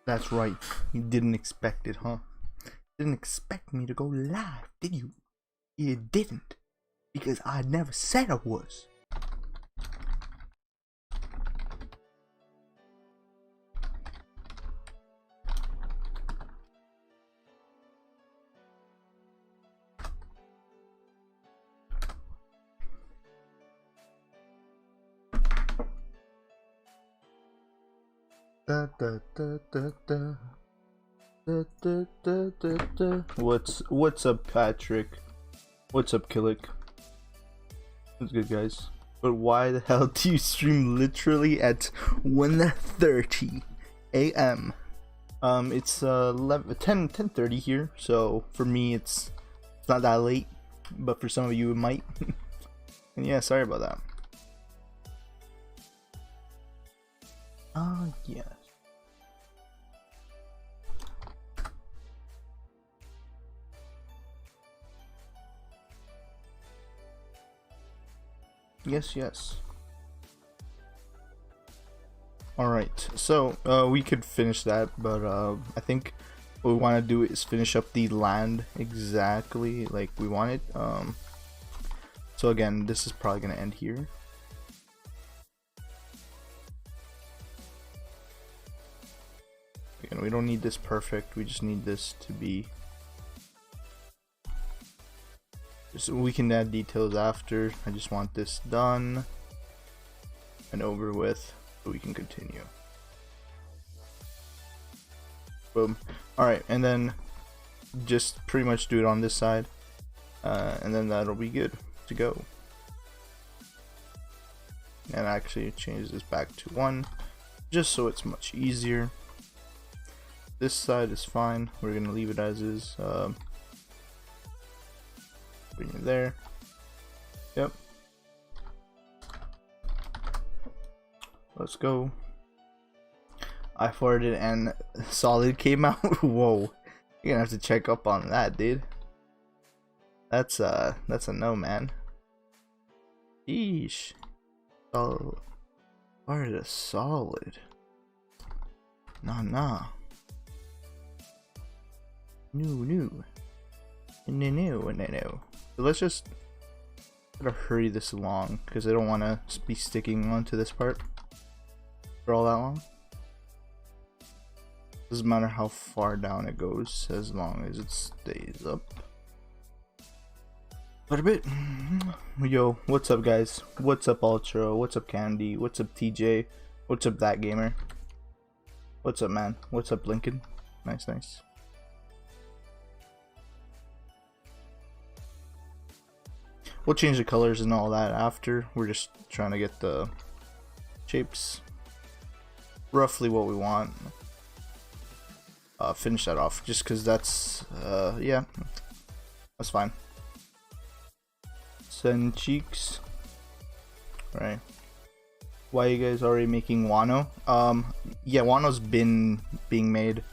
That's right. You didn't expect it, huh? Didn't expect me to go live, did you? You didn't. Because I never said I was. Da, da, da, da, da. Da, da, da, da, da. What's up, Patrick? What's up, Killick? What's good, guys? But why the hell do you stream literally at 1:30 a.m.? It's 10:30 here, so for me it's not that late, but for some of you it might. And yeah, sorry about that. Yes. Yes. Alright, so we could finish that, but I think what we want to do is finish up the land exactly like we want it. So again, this is probably going to end here. Again, we don't need this perfect, we just need this to be... we can add details after. I just want this done and over with so we can continue. Boom. Alright, and then just pretty much do it on this side, and then that'll be good to go. And actually change this back to 1 just so it's much easier. This side is fine, we're gonna leave it as is. Bring it there. Yep. Let's go. I farted and solid came out. Whoa. You're gonna have to check up on that, dude. That's a no, man. Yeesh. Oh, farted a solid. Nah. No. So let's just try to hurry this along because I don't want to be sticking onto this part for all that long. Doesn't matter how far down it goes as long as it stays up. But a bit. Yo, what's up, guys? What's up, Ultra? What's up, Candy? What's up, TJ? What's up, That Gamer? What's up, man? What's up, Lincoln? Nice. We'll change the colors and all that after. We're just trying to get the shapes roughly what we want. Finish that off just because that's yeah, that's fine. Sen cheeks. Right. Why are you guys already making Wano? Yeah, Wano's been being made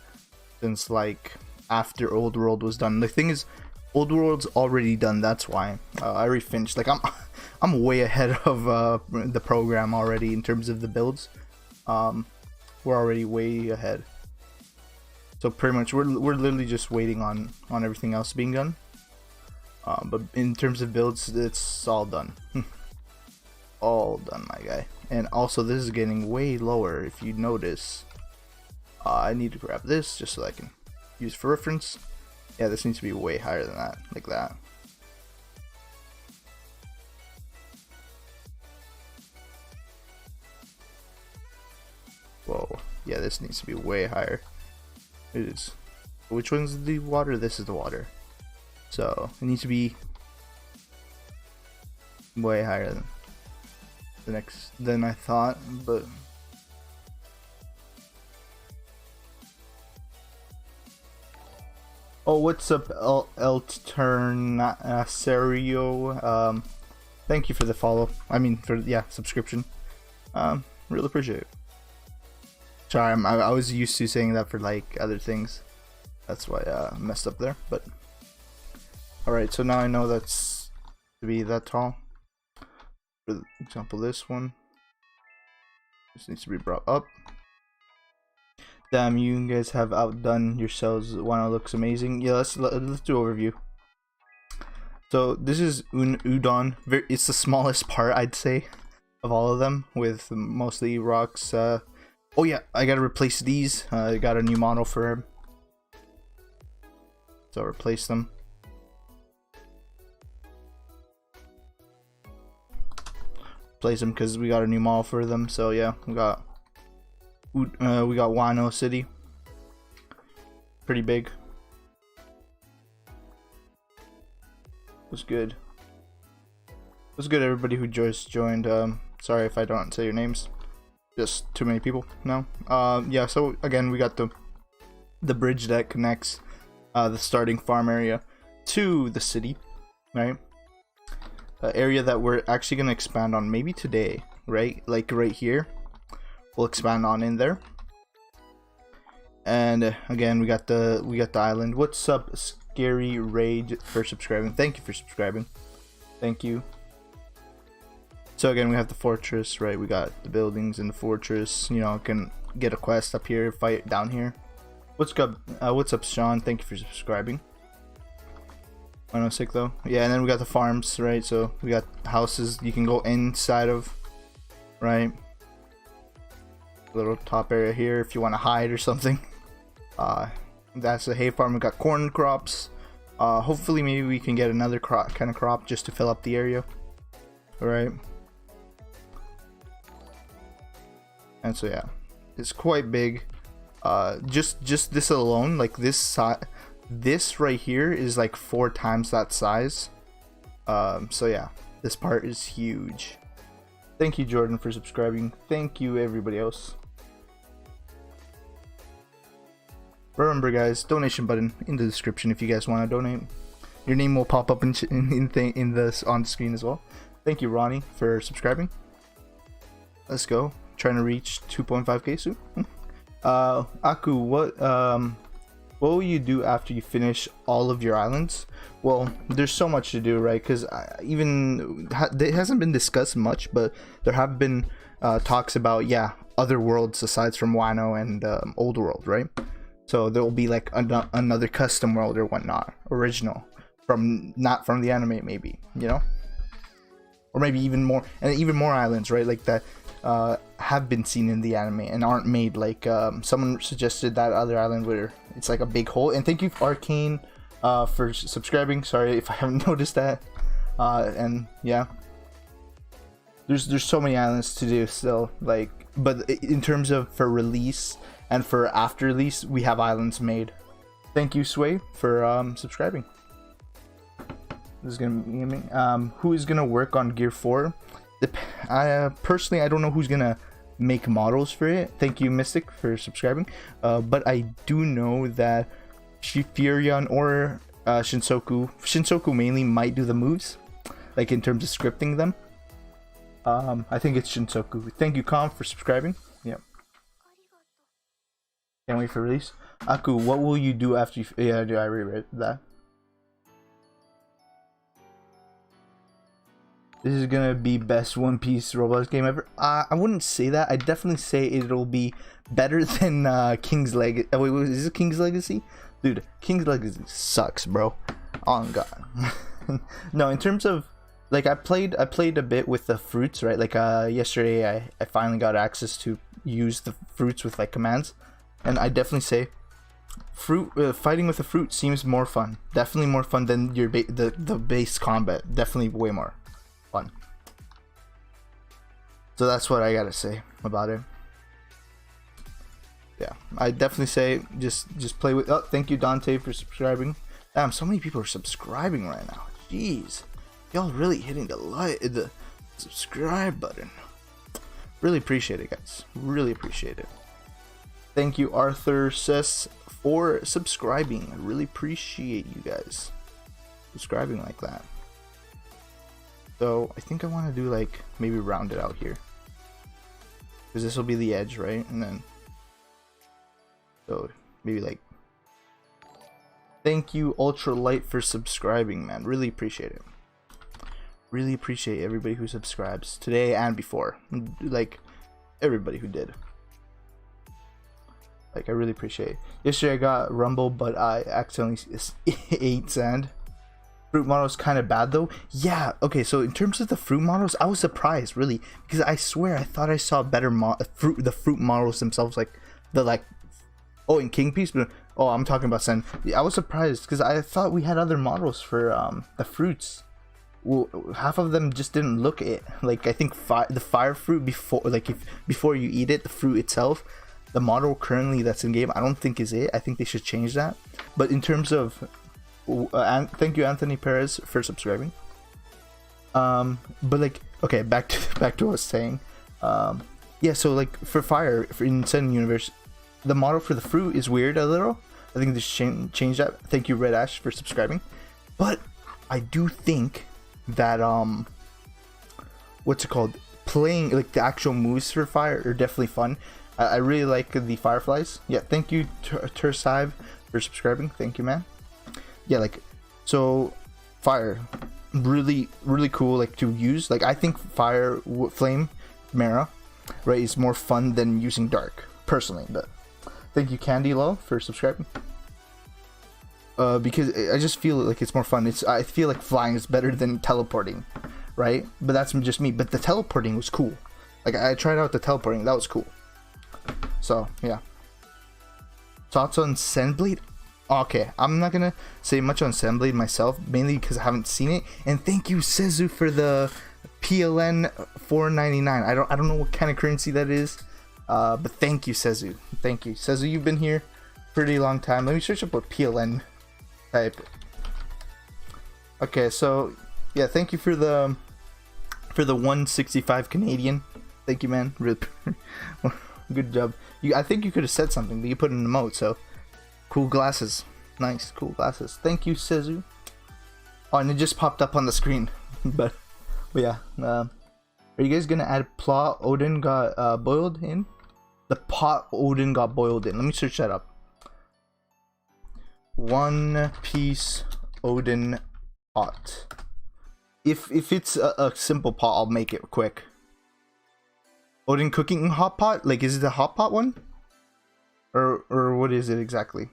since like after Old World was done. The thing is, Old World's already done. That's why I already finished. Like I'm way ahead of the program already in terms of the builds. We're already way ahead. So pretty much we're literally just waiting on everything else being done. But in terms of builds, it's all done. All done, my guy. And also this is getting way lower. If you notice, I need to grab this just so I can use for reference. Yeah, this needs to be way higher than that, like that. Whoa, yeah, this needs to be way higher. It is. Which one's the water? This is the water. So it needs to be way higher than I thought, but oh, what's up, Elternasario? Thank you for the follow. I mean, for subscription. Really appreciate it. Sorry, I was used to saying that for like other things. That's why I messed up there. But all right, so now I know that's to be that tall. For example, this one. This needs to be brought up. Damn, you guys have outdone yourselves. Wano looks amazing. Yeah, let's do overview. So this is udon. It's the smallest part, I'd say, of all of them, with mostly rocks. Oh yeah, I gotta replace these. I got a new model for him, so I'll replace them. Replace them because we got a new model for them. So yeah, we got Wano City. Pretty big. Was good. Was good, everybody who just joined. Sorry if I don't say your names. Just too many people. No. Yeah. So again, we got the bridge that connects the starting farm area to the city, right? Area that we're actually gonna expand on maybe today, right? Like right here, we'll expand on in there. And again, we got the island. What's up, Scary Rage, for subscribing? Thank you for subscribing. Thank you. So again, we have the fortress, right? We got the buildings in the fortress. You know, can get a quest up here, fight down here. What's up, Sean? Thank you for subscribing. I know, sick though. Yeah, and then we got the farms, right? So we got houses you can go inside of, right? Little top area here if you want to hide or something. That's the hay farm. We got corn crops. Hopefully maybe we can get another kind of crop just to fill up the area. All right. And so yeah, it's quite big. Just this alone, like this right here is like 4 times that size. So yeah, this part is huge. Thank you, Jordan, for subscribing. Thank you, everybody else. Remember, guys, donation button in the description if you guys want to donate. Your name will pop up in this on screen as well. Thank you, Ronnie, for subscribing. Let's go. Trying to reach 2.5k soon. Aku, what will you do after you finish all of your islands? Well, there's so much to do, right? Because it hasn't been discussed much, but there have been talks about, yeah, other worlds aside from Wano and Old World, right? So there will be like another custom world or whatnot, original, not from the anime, maybe, you know, or maybe even more, and even more islands, right? Like that have been seen in the anime and aren't made. Like someone suggested that other island where it's like a big hole. And thank you, Arcane, for subscribing. Sorry if I haven't noticed that. And yeah, there's so many islands to do still. Like, but in terms of for release and for after release, we have islands made. Thank you, Sway, for subscribing. This is gonna be me. Who is gonna work on Gear 4? Personally, I don't know who's gonna make models for it. Thank you, Mystic, for subscribing. But I do know that Furion or Shinsoku mainly might do the moves, like in terms of scripting them. I think it's Shinsoku. Thank you, Com, for subscribing. Yep. Can't wait for release. Aku, what will you do after you... Yeah, I already read that. This is gonna be best One Piece Roblox game ever. I wouldn't say that. I'd definitely say it'll be better than King's Legacy. Oh, wait, is it King's Legacy? Dude, King's Legacy sucks, bro. Oh god. No, in terms of like I played a bit with the fruits, right? Like yesterday I finally got access to use the fruits with like commands, and I definitely say fighting with the fruit seems more fun. Definitely more fun than your the base combat. Definitely way more fun. So that's what I gotta say about it. Yeah, I definitely say just play with. Oh, thank you, Dante, for subscribing. Damn, so many people are subscribing right now. Jeez, y'all really hitting the subscribe button. Really appreciate it, guys. Really appreciate it. Thank you, Arthur Sess, for subscribing. I really appreciate you guys subscribing like that. So I think I want to do like maybe round it out here, because this will be the edge, right? And then so maybe like, thank you, Ultralight, for subscribing, man. Really appreciate it. Really appreciate everybody who subscribes today and before, like everybody who did. Like, I really appreciate it. Yesterday I got Rumble, but I accidentally ate sand. Fruit model is kind of bad though. Yeah, okay, so in terms of the fruit models, I was surprised really, because I swear I thought I saw better the fruit models themselves, like the oh, in King Piece, but oh, I'm talking about Sen. Yeah, I was surprised because I thought we had other models for the fruits. Well, half of them just didn't look it. Like, I think the fire fruit before you eat it, the fruit itself, the model currently that's in game, I don't think is it. I think they should change that. But in terms of thank you Anthony Perez for subscribing. But like, okay, back to what I was saying. Yeah, so like for fire in Sen Universe, the model for the fruit is weird a little. I think they should change that. Thank you Red Ash for subscribing. But I do think that what's it called, playing like the actual moves for fire are definitely fun. I really like the fireflies. Yeah, thank you Tursive for subscribing. Thank you, man. Yeah, like, so fire, really cool, like, to use. Like, I think fire flame Mara, right, is more fun than using dark personally. But thank you Candy Low for subscribing. Because I just feel like it's more fun. I feel like flying is better than teleporting, right? But that's just me. But the teleporting was cool. Like, I tried out the teleporting, that was cool. So yeah, thoughts on Senblade? Okay, I'm not gonna say much on Senblade myself, mainly because I haven't seen it. And thank you Sezu for the PLN 4.99. I don't know what kind of currency that is, but thank you Sezu. Thank you Sezu. You've been here pretty long time. Let me search up what PLN type. Okay, so yeah, thank you for the 165 Canadian. Thank you, man. Really good job. I think you could have said something, but you put in an emote, so. Cool glasses. Nice, cool glasses. Thank you, Sezu. Oh, and it just popped up on the screen. but yeah. Are you guys gonna add plot Odin got boiled in? The pot Odin got boiled in. Let me search that up. One Piece Odin pot. If it's a simple pot, I'll make it quick. Odin cooking hot pot? Like, is it the hot pot one? Or what is it exactly?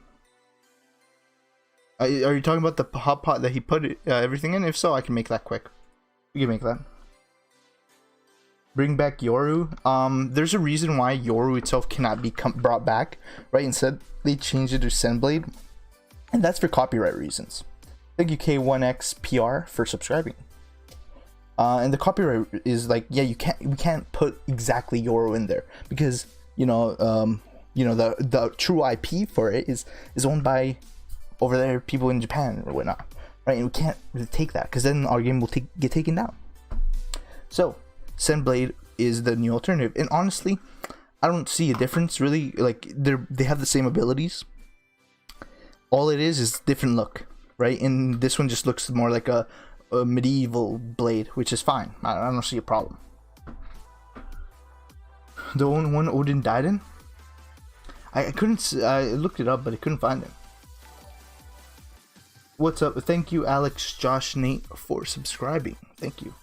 Are you talking about the hot pot that he put everything in? If so, I can make that quick. We can make that. Bring back Yoru. There's a reason why Yoru itself cannot be brought back, right? Instead, they changed it to Senblade, and that's for copyright reasons. Thank you K1XPR for subscribing. And the copyright is like, yeah, we can't put exactly Yoru in there because the true IP for it is owned by over there people in Japan or whatnot, right? And we can't really take that because then our game will get taken down. So Senblade is the new alternative, and honestly, I don't see a difference really. Like, they have the same abilities. All it is different look, right? And this one just looks more like a medieval blade, which is fine. I don't see a problem. The only one Odin died in? I couldn't. I looked it up, but I couldn't find it. What's up? Thank you, Alex, Josh, Nate, for subscribing. Thank you.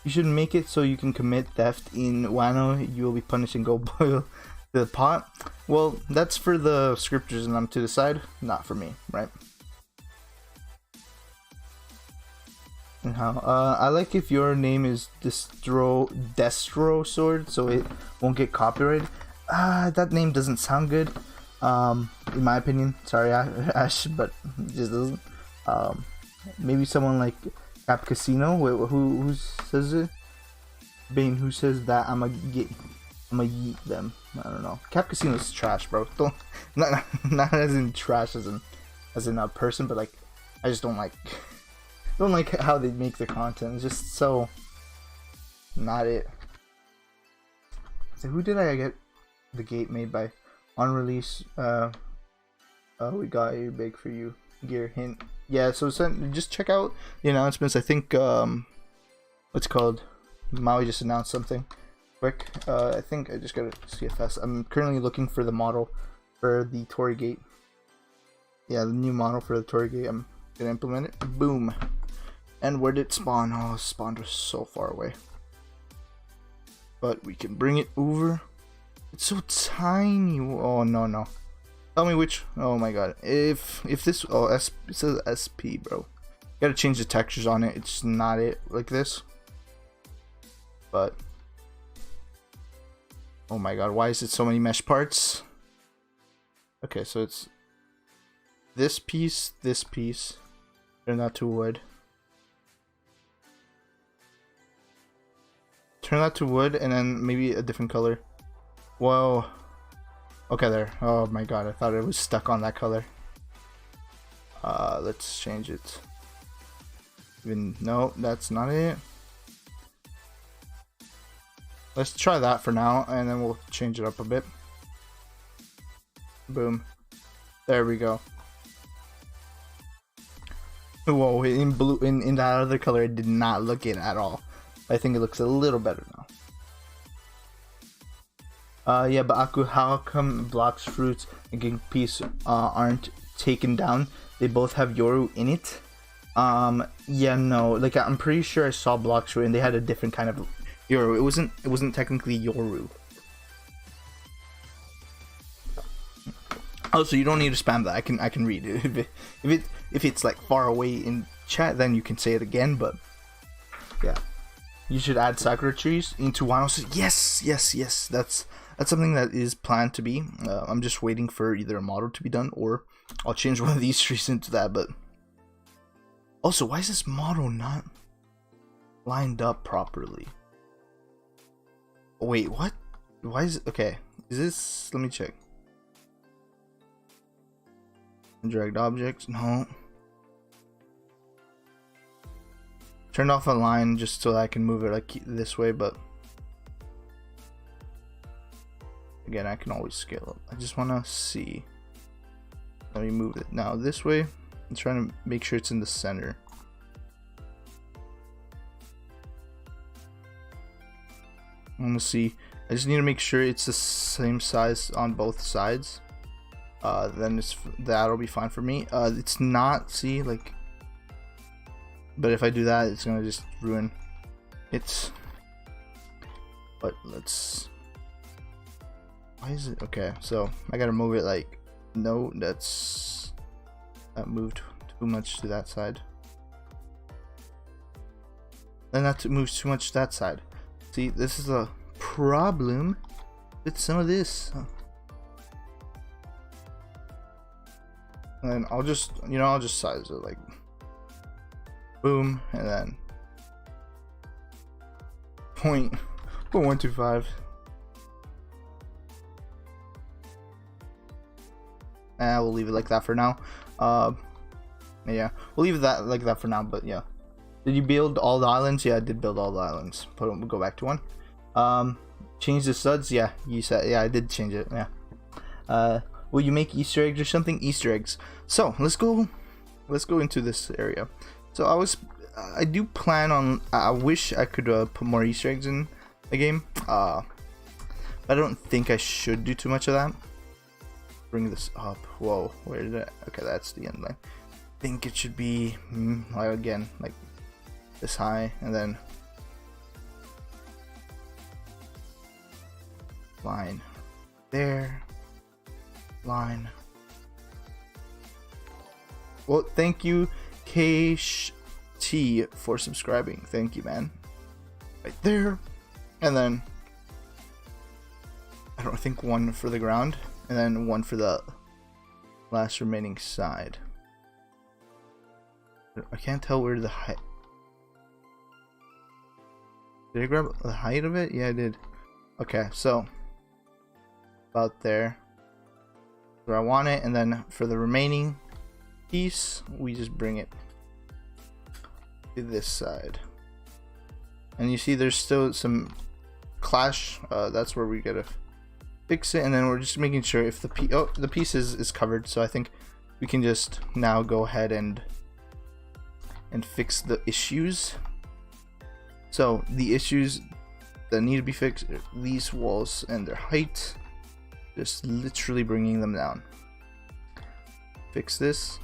You should make it so you can commit theft in Wano. You will be punished and go boil the pot. Well, that's for the scriptures and I'm to decide, not for me, right? And how? I like if your name is Destro Sword, so it won't get copyrighted. That name doesn't sound good, in my opinion. Sorry, Ash, but it just doesn't. Maybe someone like Cap Casino, who says it? Bane, who says that? I'ma yeet them. I don't know. Cap Casino's trash, bro. Don't not as in trash as in a person, but like, I just don't like how they make the content. It's just so not it. So who did I get the gate made by? On release, we got a big for you gear hint. Yeah, so just check out the announcements. I think what's it called? Maui just announced something quick. I think I just got a CFS. I'm currently looking for the model for the Torii Gate. Yeah, the new model for the Torii Gate. I'm gonna implement it. Boom. And where did it spawn? Oh, it spawned so far away. But we can bring it over. It's so tiny. Oh no no. Tell me which. Oh my god. If this. Oh, it says SP, bro. Gotta change the textures on it. It's not it like this. But. Oh my god. Why is it so many mesh parts? Okay, so it's this piece, turn that to wood. Turn that to wood, and then maybe a different color. Whoa. Okay, there. Oh my god, I thought it was stuck on that color. Let's change it. Even no, that's not it. Let's try that for now, and then we'll change it up a bit. Boom. There we go. Whoa, in blue, in that other color, it did not look it at all. I think it looks a little better now. Yeah, but Aku, how come blocks, fruits, and King Piece aren't taken down? They both have Yoru in it. Yeah, no, like I'm pretty sure I saw blocks fruit and they had a different kind of Yoru. It wasn't technically Yoru. Oh, so you don't need to spam that. I can read it. If it's like far away in chat, then you can say it again. But yeah, you should add Sakura trees into Wano. Yes. That's something that is planned to be. I'm just waiting for either a model to be done, or I'll change one of these trees into that. But also, why is this model not lined up properly? Wait, what? Why is it? Okay, is this? Let me check. Dragged objects? No. Turned off a line just so that I can move it like this way, but again, I can always scale up. I just want to see. Let me move it now this way. I'm trying to make sure it's in the center. I want to see. I just need to make sure it's the same size on both sides. Then that'll be fine for me. It's not, see, like, but if I do that, it's gonna just ruin it. But let's, why is it okay? So I gotta move it like, no, that moved too much to that side. Then that moves too much to that side. See, this is a problem with some of this. And I'll just, I'll just size it like boom, and then 0.125. And we'll leave it like that for now. Yeah, we'll leave that like that for now. But yeah, did you build all the islands? Yeah, I did build all the islands. We'll go back to one. Change the studs. Yeah, you said. Yeah, I did change it. Yeah. Will you make Easter eggs or something? Easter eggs. So let's go into this area. So I do plan on. I wish I could put more Easter eggs in the game. But I don't think I should do too much of that. Bring this up. Whoa, where did it? Okay, that's the end line. I think it should be again like this high, and then line there. Line. Well, thank you, KT, for subscribing. Thank you, man. Right there, and then I don't think one for the ground, and then one for the last remaining side. I can't tell where the height. Did I grab the height of it? Yeah, I did. Okay, so about there. Where I want it, and then for the remaining piece, we just bring it to this side. And you see, there's still some clash. That's where we gotta fix it, and then we're just making sure if the piece is covered. So I think we can just now go ahead and fix the issues. So the issues that need to be fixed are these walls and their height. Just literally bringing them down. Fix this.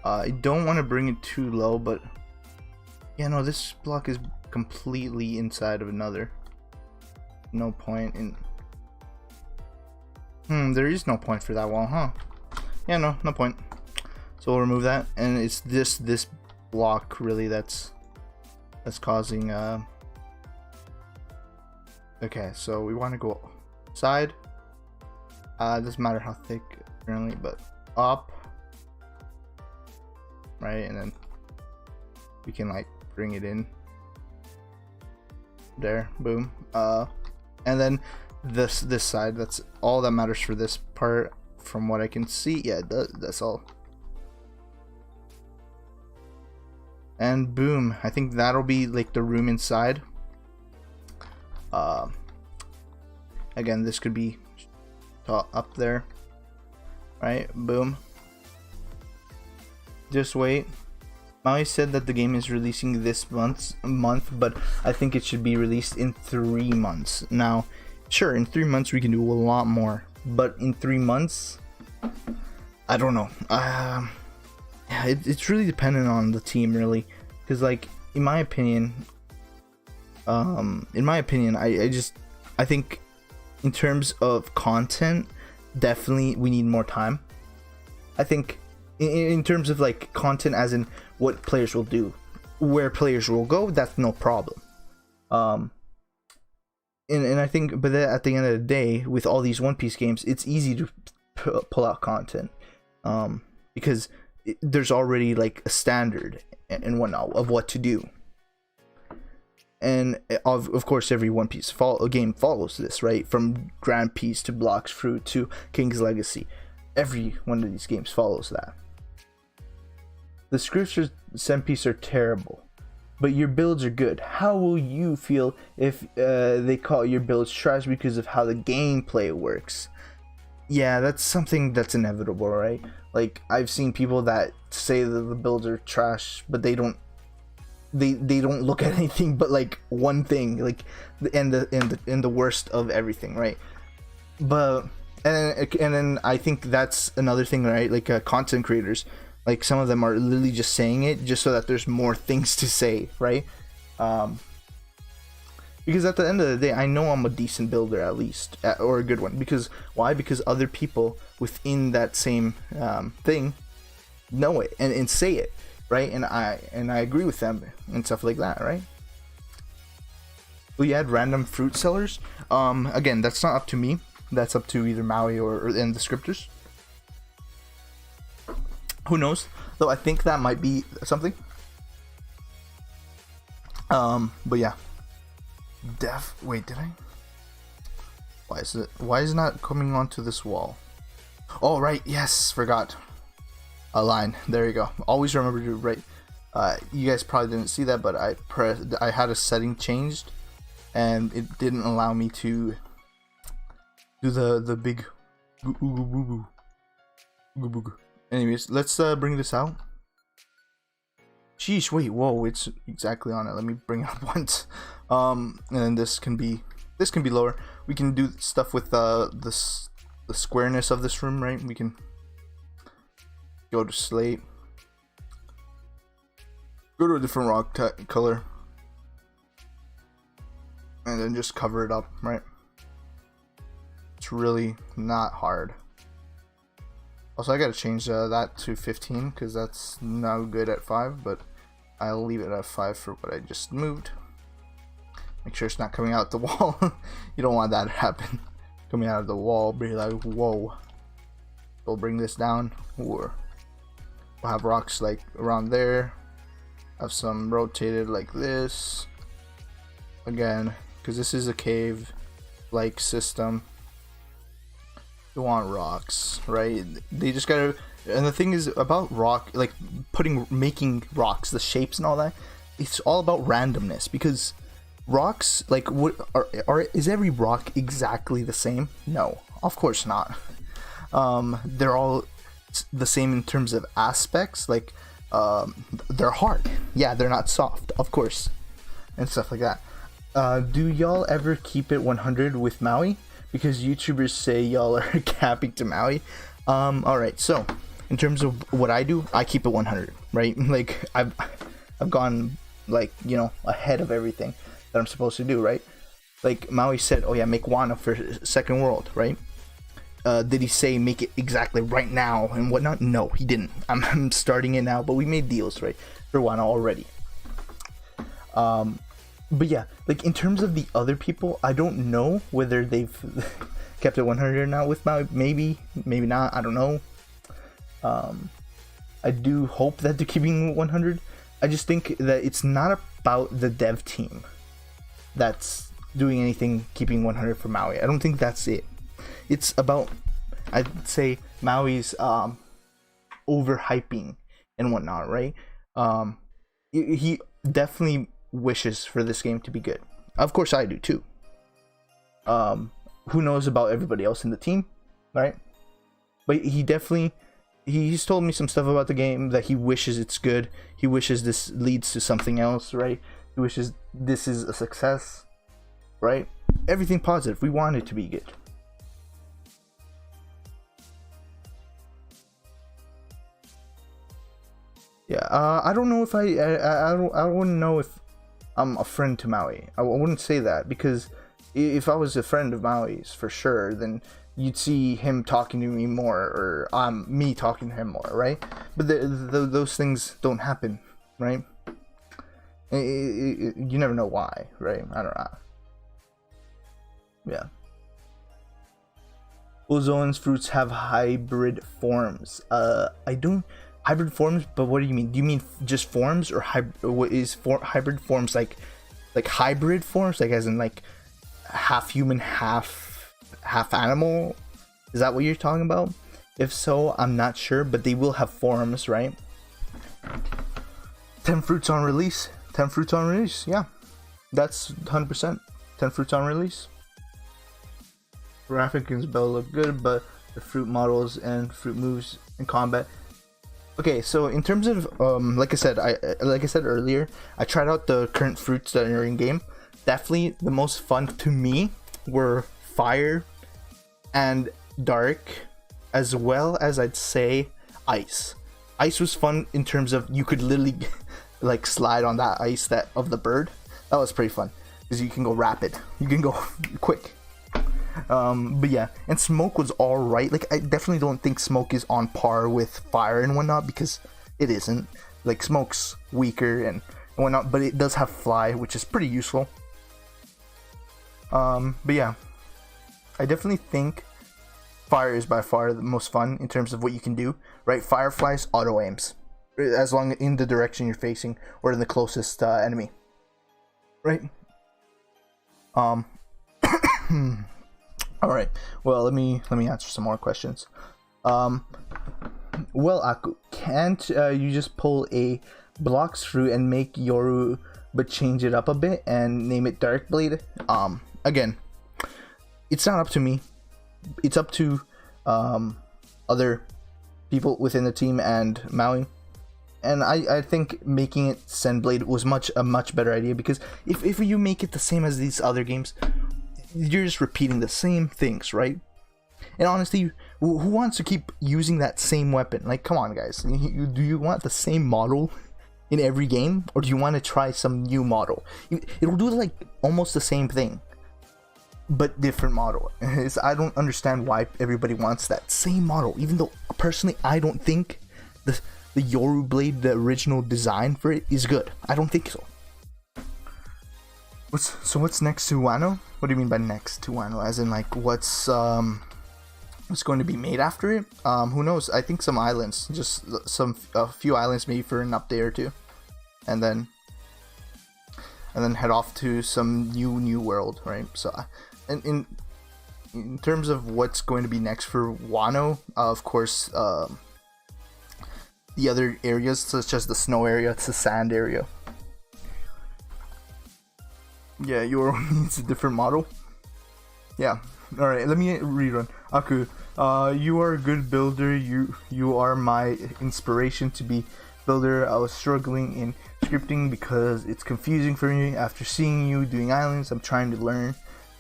I don't want to bring it too low, but yeah, no, this block is completely inside of another. no point in... there is no point for that wall, huh? Yeah, no point. So we'll remove that, and it's this block really that's causing okay, so we want to go side. Doesn't matter how thick currently, but up, right? And then we can like bring it in there, boom. And then this side, that's all that matters for this part from what I can see. Yeah, that's all. And boom, I think that'll be like the room inside. Again, this could be up there, right? Boom. Just wait. Maui said that the game is releasing this month, but I think it should be released in 3 months. Now, sure, in 3 months we can do a lot more, but in 3 months, I don't know. Yeah, it's really dependent on the team, really, because like in my opinion, I think in terms of content, definitely we need more time. I think in terms of like content as in what players will do, where players will go, that's no problem. And I think, but then at the end of the day, with all these One Piece games, it's easy to pull out content, because there's already like a standard and whatnot of what to do. And of course, every One Piece game follows this, right? From Grand Piece to Blox Fruit to King's Legacy, every one of these games follows that. The scriptures Sen Piece are terrible, but your builds are good. How will you feel if they call your builds trash because of how the gameplay works? Yeah, that's something that's inevitable, right? Like, I've seen people that say that the builds are trash, but they don't look at anything but like one thing, like the worst of everything, right? But and then I think that's another thing, right? Like content creators, like some of them are literally just saying it just so that there's more things to say, right? Because at the end of the day, I know I'm a decent builder, at least, or a good one. Because why? Because other people within that same thing know it and say it, right? And I agree with them and stuff like that, right? Will you add random fruit sellers? Again, that's not up to me. That's up to either Maui or the scripters. Who knows? Though I think that might be something. But yeah. Wait, did I? Why is it not coming onto this wall? Oh, right, yes, forgot. A line. There you go. Always remember to write. You guys probably didn't see that, but I had a setting changed, and it didn't allow me to do the big ooga boo. Anyways, let's bring this out. Sheesh, wait, whoa, it's exactly on it. Let me bring it up once. And then this can be lower. We can do stuff with the squareness of this room, right? We can go to slate, go to a different rock color, and then just cover it up, right? It's really not hard. Also, I gotta change that to 15 because that's no good at 5, but I'll leave it at 5 for what I just moved. Make sure it's not coming out the wall. You don't want that to happen. Coming out of the wall, be like, whoa. We'll bring this down, or we'll have rocks like around there. Have some rotated like this. Again, because this is a cave-like system. You want rocks, right? They just gotta, and the thing is about rock, like making rocks, the shapes and all that, it's all about randomness, because rocks, like, what is every rock exactly the same? No, of course not. They're all the same in terms of aspects, like they're hard, yeah, they're not soft, of course, and stuff like that. Do y'all ever keep it 100 with Maui? Because YouTubers say y'all are capping to Maui. Alright, so in terms of what I do, I keep it 100, right? Like, I've gone, like, you know, ahead of everything that I'm supposed to do, right? like Maui said, oh yeah, make Wano for second world, right? Did he say make it exactly right now and whatnot? No, he didn't. I'm starting it now, but we made deals, right, for Wano already. But yeah, like in terms of the other people, I don't know whether they've kept it 100 or not with Maui. Maybe not. I don't know. I do hope that they're keeping 100. I just think that it's not about the dev team that's doing anything keeping 100 for Maui. I don't think that's it. It's about, I'd say, Maui's overhyping and whatnot, right? He definitely wishes for this game to be good. Of course I do too. Who knows about everybody else in the team, right? But he's told me some stuff about the game that he wishes it's good. He wishes this leads to something else, right? He wishes this is a success, right? Everything positive. We want it to be good. Yeah, I don't know if I wouldn't know if I'm a friend to Maui. I wouldn't say that, because if I was a friend of Maui's for sure, then you'd see him talking to me more, or me talking to him more, right? But those things don't happen, right? You never know why, right? I don't know. Yeah. Ozone's fruits have hybrid forms. I don't. Hybrid forms, but what do you mean? Do you mean just forms, or what is hybrid forms, like hybrid forms, like as in like half human, half animal? Is that what you're talking about? If so, I'm not sure, but they will have forms, right? 10 fruits on release. 10 fruits on release. Yeah, that's 100%. 10 fruits on release. Graphic and spell look good, but the fruit models and fruit moves in combat. Okay, so in terms of like I said earlier, I tried out the current fruits that are in game. Definitely the most fun to me were fire and dark, as well as I'd say ice. Ice was fun in terms of you could literally like slide on that ice that of the bird. That was pretty fun because you can go rapid, you can go quick. But yeah, and smoke was alright. Like, I definitely don't think smoke is on par with fire and whatnot, because it isn't. Like, smoke's weaker and whatnot, but it does have fly, which is pretty useful. But yeah, I definitely think fire is by far the most fun in terms of what you can do, right? Fireflies, auto aims, as long as in the direction you're facing or in the closest enemy, right? All right. Well, let me answer some more questions. Well, Aku, can't you just pull a blocks fruit and make Yoru, but change it up a bit and name it Dark Blade? Again, it's not up to me. It's up to other people within the team and Maui. And I think making it Sen Blade was a much better idea, because if you make it the same as these other games, you're just repeating the same things, right? And honestly, who wants to keep using that same weapon? Like, come on, guys. Do you want the same model in every game, or do you want to try some new model? It'll do like almost the same thing, but different model. I don't understand why everybody wants that same model, even though personally I don't think the Yoru blade, the original design for it, is good. I don't think so. What's next to Wano? What do you mean by next to Wano? As in, like, what's going to be made after it? Who knows? I think some islands, just a few islands, maybe for an update or two, and then head off to some new world, right? So, in terms of what's going to be next for Wano, of course, the other areas, such as the snow area, it's the sand area. Yeah, Yoru needs a different model. Yeah. Alright, let me rerun. Aku, you are a good builder. You are my inspiration to be builder. I was struggling in scripting because it's confusing for me. After seeing you doing islands, I'm trying to learn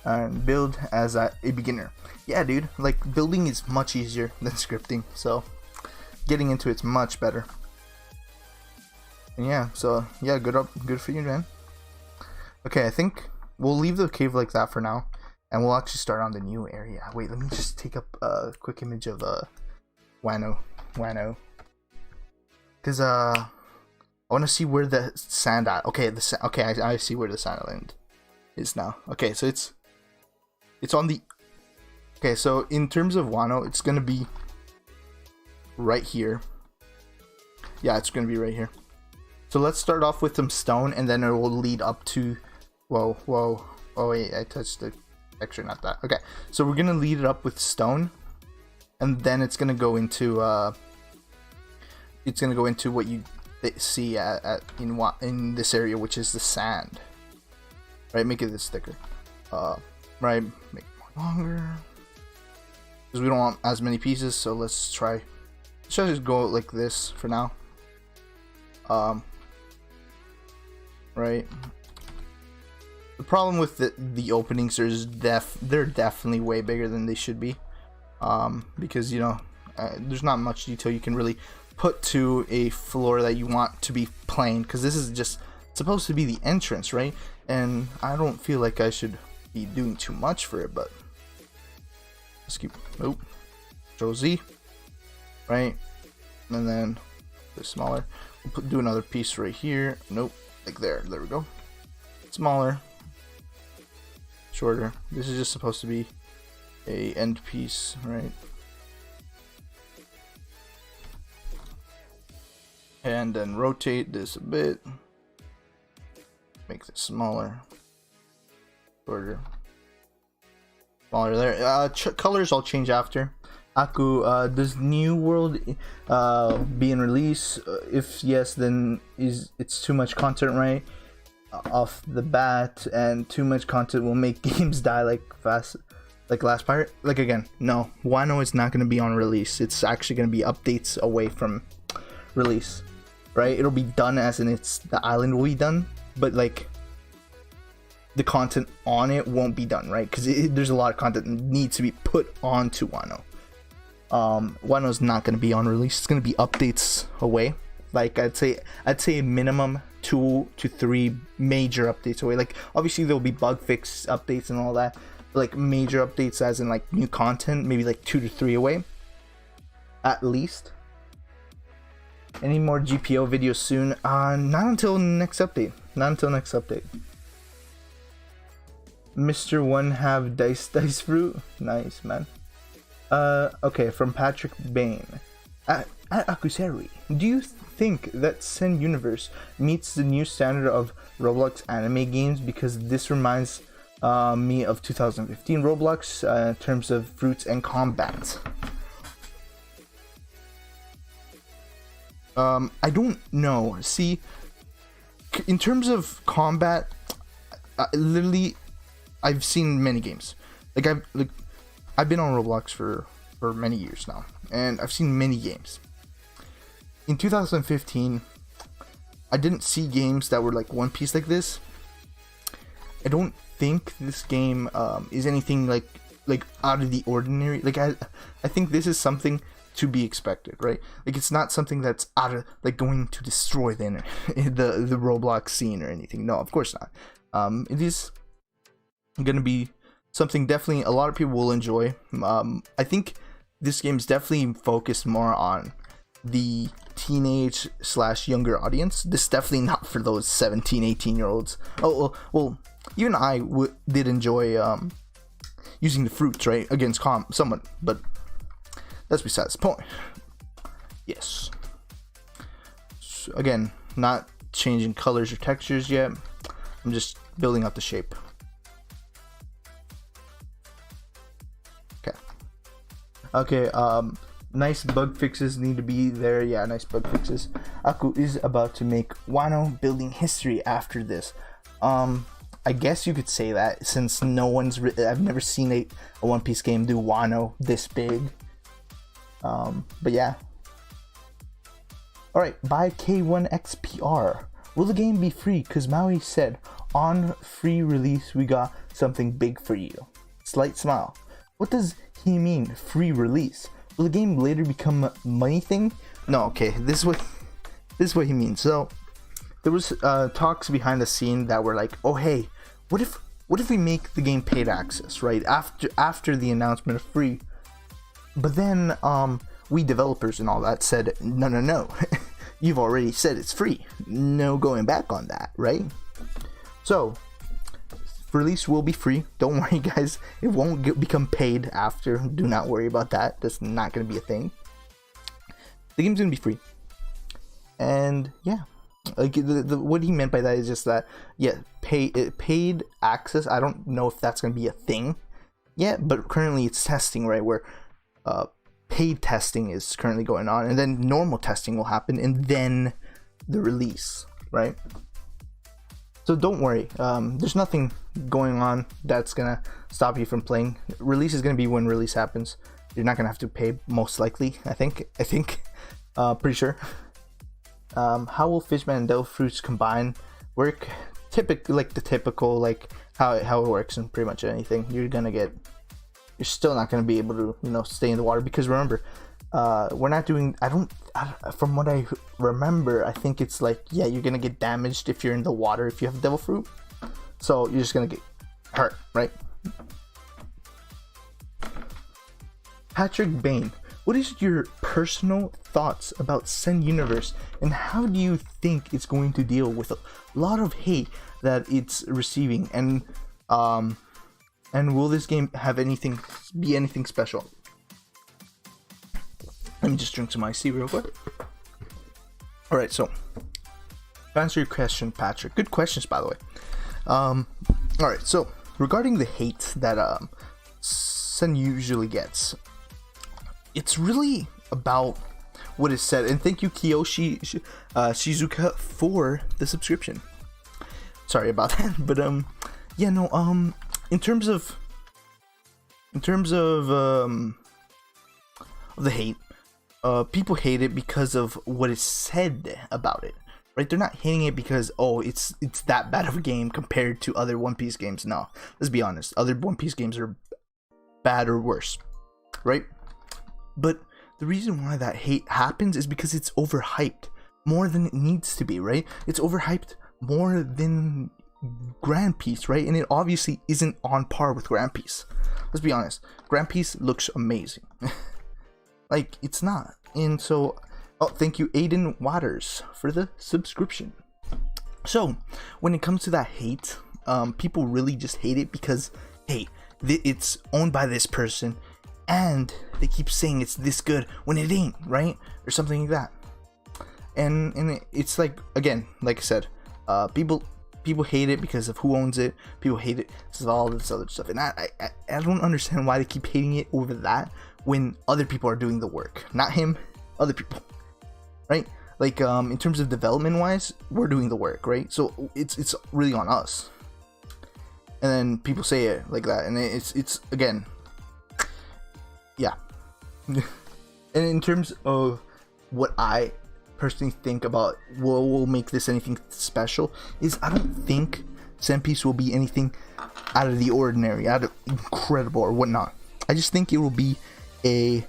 and build as a beginner. Yeah, dude, like, building is much easier than scripting, so getting into it's much better. And yeah, so yeah, good for you, man. Okay, I think we'll leave the cave like that for now, and we'll actually start on the new area. Wait, let me just take up a quick image of Wano, because I want to see where the sand at. Okay, I see where the sand island is now. Okay, so it's on the. Okay, so in terms of Wano, it's gonna be right here. Yeah, it's gonna be right here. So let's start off with some stone, and then it will lead up to. Whoa. Oh wait, I touched the texture, not that. Okay, so we're gonna lead it up with stone, and then it's gonna go into what you see in this area, which is the sand. Right, make it this thicker. Right, make it more longer. Because we don't want as many pieces, so let's just go like this for now. Right. The problem with the openings is they're definitely way bigger than they should be. Because there's not much detail you can really put to a floor that you want to be plain, because this is just supposed to be the entrance, right? And I don't feel like I should be doing too much for it, but let's keep Control Z, right? And then the smaller, we'll do another piece right here. Nope, like there we go. Smaller, shorter. This is just supposed to be a end piece, right? And then rotate this a bit, make this smaller, shorter, smaller there. Colors I'll change after. Aku, does New World be in release? If yes, then it's too much content, right? Off the bat, and too much content will make games die like Last Pirate. Like, again, no, Wano is not going to be on release. It's actually going to be updates away from release, right? It'll be done as in the island will be done, but like the content on it won't be done, right? Because there's a lot of content that needs to be put onto Wano. Wano's not going to be on release. It's going to be updates away. Like, I'd say minimum 2 to 3 major updates away. Like, obviously there'll be bug fix updates and all that, but like major updates as in like new content, maybe like 2 to 3 away at least. Any more GPO videos soon? Not until next update. Mr. One have dice fruit. Nice, man. Okay, from Patrick Bain. At Akuseri, do you think that Sen Universe meets the new standard of Roblox anime games? Because this reminds me of 2015 Roblox in terms of fruits and combat. I don't know. See, in terms of combat, literally, I've seen many games. I've been on Roblox for many years now, and I've seen many games. In 2015, I didn't see games that were like One Piece like this. I don't think this game is anything like out of the ordinary. Like, I think this is something to be expected, right? Like, it's not something that's out of like going to destroy the Roblox scene or anything. No, of course not. It is gonna be something definitely a lot of people will enjoy. I think this game's definitely focused more on the teenage / younger audience. This is definitely not for those 17-18 year olds. Well, even I did enjoy using the fruits, right, against someone, but that's besides the point. Yes. So again, not changing colors or textures yet. I'm just building out the shape. Okay, nice bug fixes need to be there. Yeah, nice bug fixes. Aku is about to make Wano building history after this. I guess you could say that, since I've never seen a One Piece game do Wano this big. But yeah. Alright, buy K1XPR. Will the game be free? Cause Maui said, on free release we got something big for you. Slight smile. What does he mean, free release? Will the game later become a money thing? No, okay, this is what he means. So there was talks behind the scene that were like, oh hey, what if what if we make the game paid access, right? After the announcement of free, but then we developers and all that said, no, you've already said it's free. No going back on that, right? So, release will be free. Don't worry, guys. It won't become paid after. Do not worry about that. That's not going to be a thing. The game's going to be free. And, yeah. Like, what he meant by that is just that, yeah, paid access. I don't know if that's going to be a thing yet, but currently it's testing, right? Where paid testing is currently going on, and then normal testing will happen, and then the release, right? So don't worry, there's nothing going on that's gonna stop you from playing. Release is gonna be when release happens. You're not gonna have to pay, most likely. I think pretty sure. How will Fishman and Devil Fruits combine work? Typical like how it works in pretty much anything. You're still not gonna be able to stay in the water, because remember, we're not doing. From what I remember, I think it's like, yeah, you're gonna get damaged if you're in the water if you have devil fruit. So you're just gonna get hurt, right? Patrick Bain, what is your personal thoughts about Sen Universe, and how do you think it's going to deal with a lot of hate that it's receiving, and will this game have anything special? Let me just drink some iced tea real quick. Alright, so to answer your question, Patrick. Good questions, by the way. Alright, so regarding the hate that Sen usually gets, it's really about what is said. And thank you, Kiyoshi Shizuka, for the subscription. Sorry about that, but yeah, no, in terms of the hate, people hate it because of what is said about it, right? They're not hating it because, oh, it's that bad of a game compared to other One Piece games. No, let's be honest, other One Piece games are bad or worse, right? But the reason why that hate happens is because it's overhyped more than it needs to be, right? It's overhyped more than Grand Piece, right? And it obviously isn't on par with Grand Piece. Let's be honest, Grand Piece looks amazing. Like, it's not. And so, oh, thank you, Aiden Waters, for the subscription. So when it comes to that hate, people really just hate it because, hey, it's owned by this person, and they keep saying it's this good when it ain't, right? Or something like that. And it's like, again, like I said, people hate it because of who owns it. People hate it because of all this other stuff. And I don't understand why they keep hating it over that when other people are doing the work. Not him, other people, right? Like, in terms of development wise, we're doing the work, right? So it's really on us. And then people say it like that, and it's again, yeah. And in terms of what I personally think about what will make this anything special is, I don't think Sen Piece will be anything out of the ordinary, out of incredible or whatnot. I just think it will be a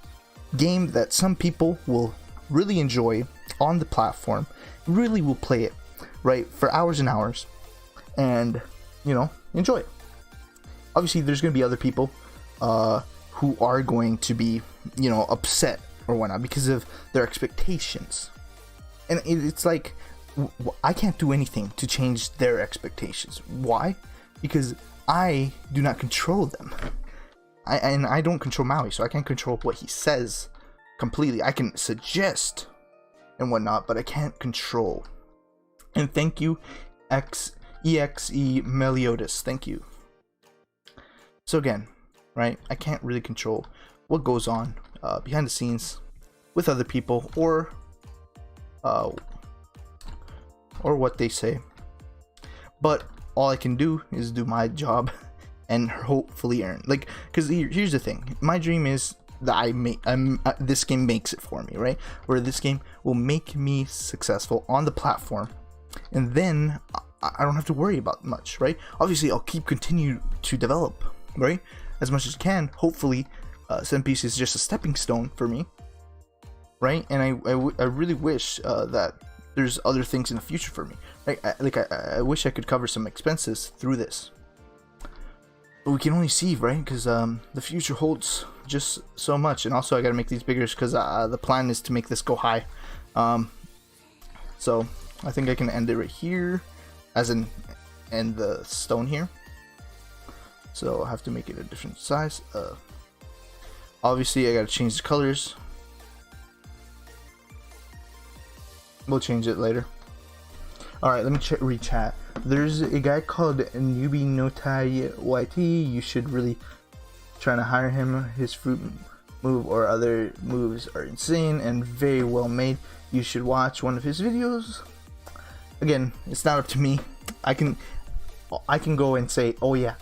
game that some people will really enjoy on the platform, really will play it, right, for hours and hours, and, enjoy it. Obviously, there's going to be other people who are going to be, upset or whatnot because of their expectations. And it's like, I can't do anything to change their expectations. Why? Because I do not control them. I don't control Maui, so I can't control what he says completely. I can suggest and whatnot, but I can't control. And thank you, EXE Meliodas. Thank you. So again, right, I can't really control what goes on behind the scenes with other people, or what they say. But all I can do is do my job and hopefully earn. Like, because here's the thing, my dream is that this game makes it for me, right? Where this game will make me successful on the platform, and then I don't have to worry about much, right? Obviously, I'll continue to develop, right, as much as I can. Hopefully, Sen Piece is just a stepping stone for me, right? And I really wish that there's other things in the future for me, right? I wish I could cover some expenses through this. But we can only see, right? Because the future holds just so much. And also I gotta make these bigger because the plan is to make this go high. So I think I can end it right here, as in end the stone here. So I'll have to make it a different size. Obviously I gotta change the colors. We'll change it later. Alright, let me re-chat. There's a guy called Newbie Notai YT. You should really try to hire him. His fruit move or other moves are insane and very well made. You should watch one of his videos. Again, it's not up to me. I can go and say, oh yeah,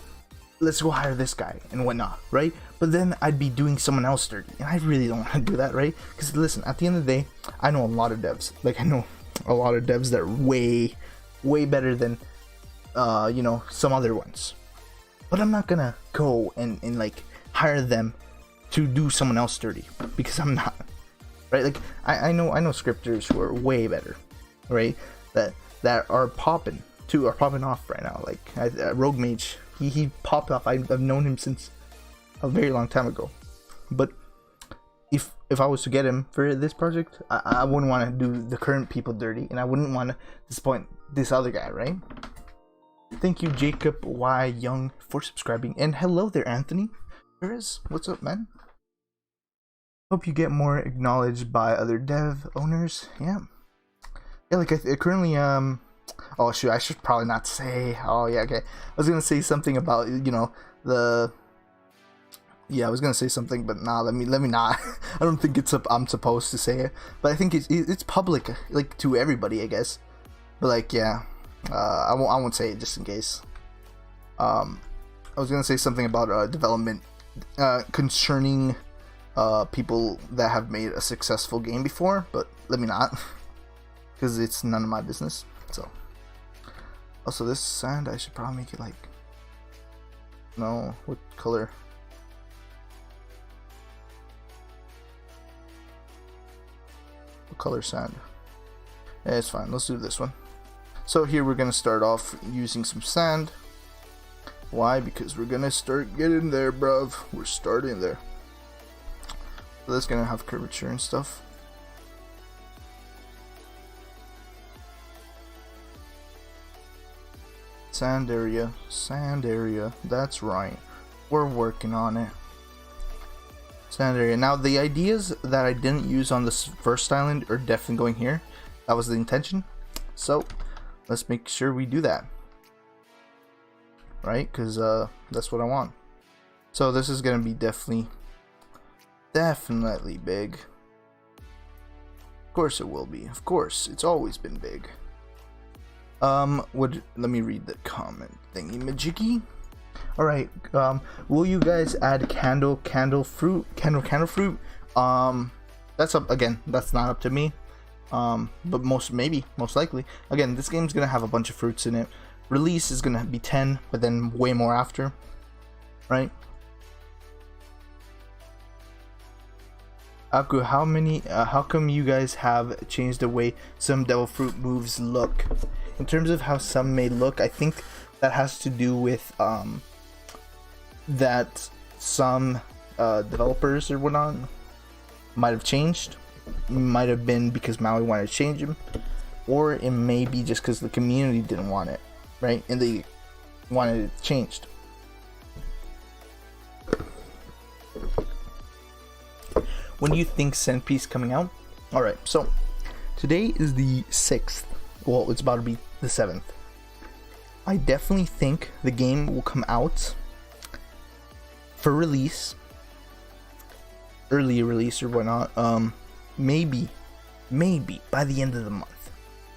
let's go hire this guy and whatnot, right? But then I'd be doing someone else dirty, and I really don't want to do that, right? Because listen, at the end of the day, I know a lot of devs. Like, I know a lot of devs that are way better than you know, some other ones. But I'm not gonna go and like hire them to do someone else dirty, because I'm not, right? Like I know scripters who are way better, right? That are popping off right now. Like Rogue Mage, he popped off. I've known him since a very long time ago. But if I was to get him for this project, I wouldn't want to do the current people dirty, and I wouldn't want to disappoint this other guy, right? Thank you, Jacob Y Young, for subscribing, and hello there, Anthony. Perez, what's up, man? Hope you get more acknowledged by other dev owners. Yeah, like I currently oh shoot, I should probably not say. Oh yeah, okay. I was gonna say something about, you know, I was gonna say something, but nah, let me not. I don't think I'm supposed to say it, but I think it's public, like, to everybody, I guess. But like, yeah, I won't say it just in case. I was gonna say something about development concerning people that have made a successful game before, but let me not, because it's none of my business. So also this sand, I should probably make it like, no, what color? What color sand? Yeah, it's fine, let's do this one. So here we're gonna start off using some sand. Why? Because we're gonna start getting there, bruv. We're starting there. So that's gonna have curvature and stuff. Sand area, that's right. We're working on it. Sand area. Now the ideas that I didn't use on this first island are definitely going here. That was the intention. So let's make sure we do that. Right? Because that's what I want. So this is gonna be definitely big. Of course it will be. Of course, it's always been big. Let me read the comment thingy majiggy. Alright, will you guys add candle fruit? That's up again, that's not up to me. But most likely. Again, this game's gonna have a bunch of fruits in it. Release is gonna be 10, but then way more after. Right? Aku, how come you guys have changed the way some devil fruit moves look? In terms of how some may look, I think that has to do with that some developers or whatnot might have changed. Might have been because Maui wanted to change them, or it may be just because the community didn't want it, right? And they wanted it changed. When do you think Sen Piece coming out? Alright, so today is the 6th. Well, it's about to be the 7th. I definitely think the game will come out for release, early release or whatnot, maybe by the end of the month.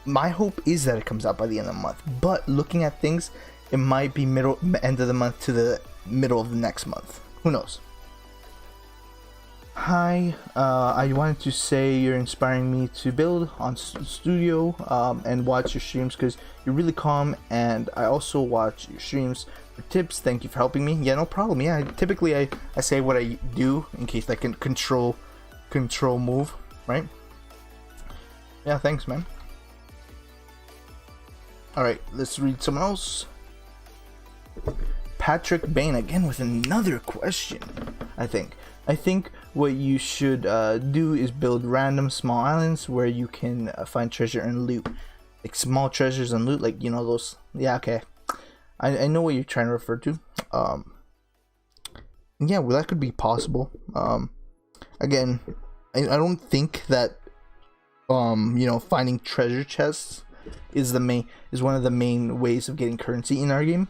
My hope is that it comes out by the end of the month, but looking at things, it might be end of the month to the middle of the next month. Who knows? Hi, I wanted to say you're inspiring me to build on studio and watch your streams because you're really calm, and I also watch your streams for tips. Thank you for helping me. Yeah, no problem. Yeah, typically I say what I do in case I can control move, right? Yeah, thanks, man. Alright, let's read someone else. Patrick Bain again with another question. I think what you should do is build random small islands where you can find treasure and loot, like small treasures and loot, like, you know, those. Yeah, okay, I know what you're trying to refer to. Yeah, well, that could be possible. Again, I don't think that you know, finding treasure chests is one of the main ways of getting currency in our game.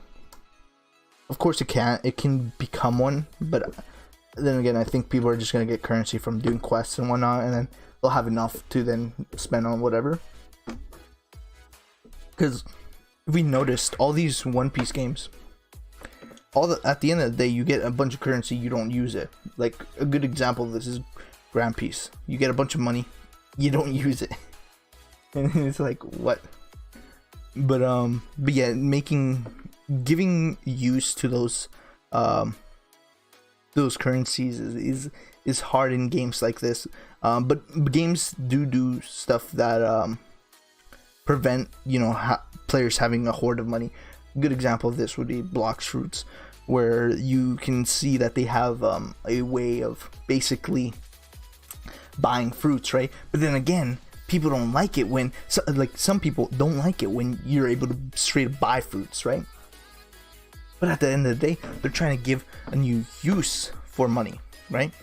Of course it can become one, but then again, I think people are just gonna get currency from doing quests and whatnot, and then they'll have enough to then spend on whatever. Because if we noticed, all these One Piece games, at the end of the day, you get a bunch of currency, you don't use it. Like a good example of this is Grand Piece. You get a bunch of money, you don't use it, and it's like, what? But yeah, giving use to those currencies is hard in games like this. But games do stuff that prevent, you know, players having a hoard of money. A good example of this would be Blox Fruits, where you can see that they have a way of basically buying fruits, right? But then again, people don't like it when, some people don't like it when you're able to straight up buy fruits, right? But at the end of the day, they're trying to give a new use for money, right?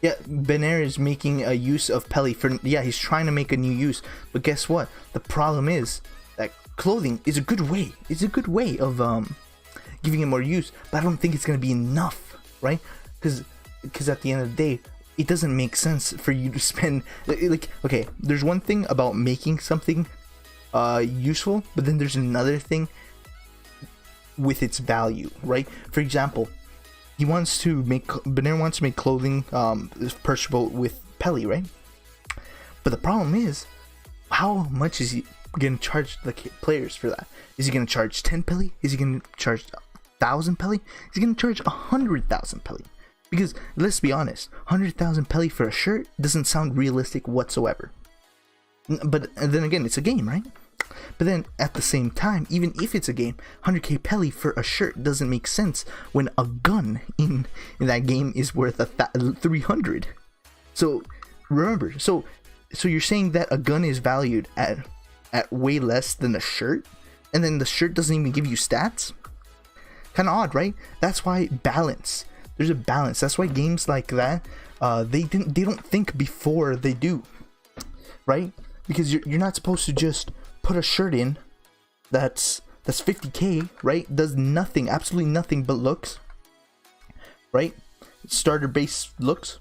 Yeah, Benair is making a use of Pelly for, yeah, he's trying to make a new use. But guess what? The problem is that clothing is a good way. It's a good way of giving it more use. But I don't think it's going to be enough, right? Because at the end of the day, it doesn't make sense for you to spend, like, okay, there's one thing about making something useful, but then there's another thing with its value, right? For example, Benair wants to make clothing purchasable with Pelly, right? But the problem is, how much is he gonna charge the players for that? Is he gonna charge 10 Pelly? Is he gonna charge 1,000 Pelly? Is he gonna charge 100,000 Pelly? Because let's be honest, 100,000 Pelly for a shirt doesn't sound realistic whatsoever. But then again, it's a game, right? But then at the same time, even if it's a game, 100k Pelly for a shirt doesn't make sense when a gun in that game is worth 300. So remember, so you're saying that a gun is valued at way less than a shirt, and then the shirt doesn't even give you stats? Kind of odd, right? That's why balance. There's a balance. That's why games like that, they don't think before they do, right? Because you're not supposed to just put a shirt in that's 50k, right? Does nothing, absolutely nothing but looks, right? Starter base looks,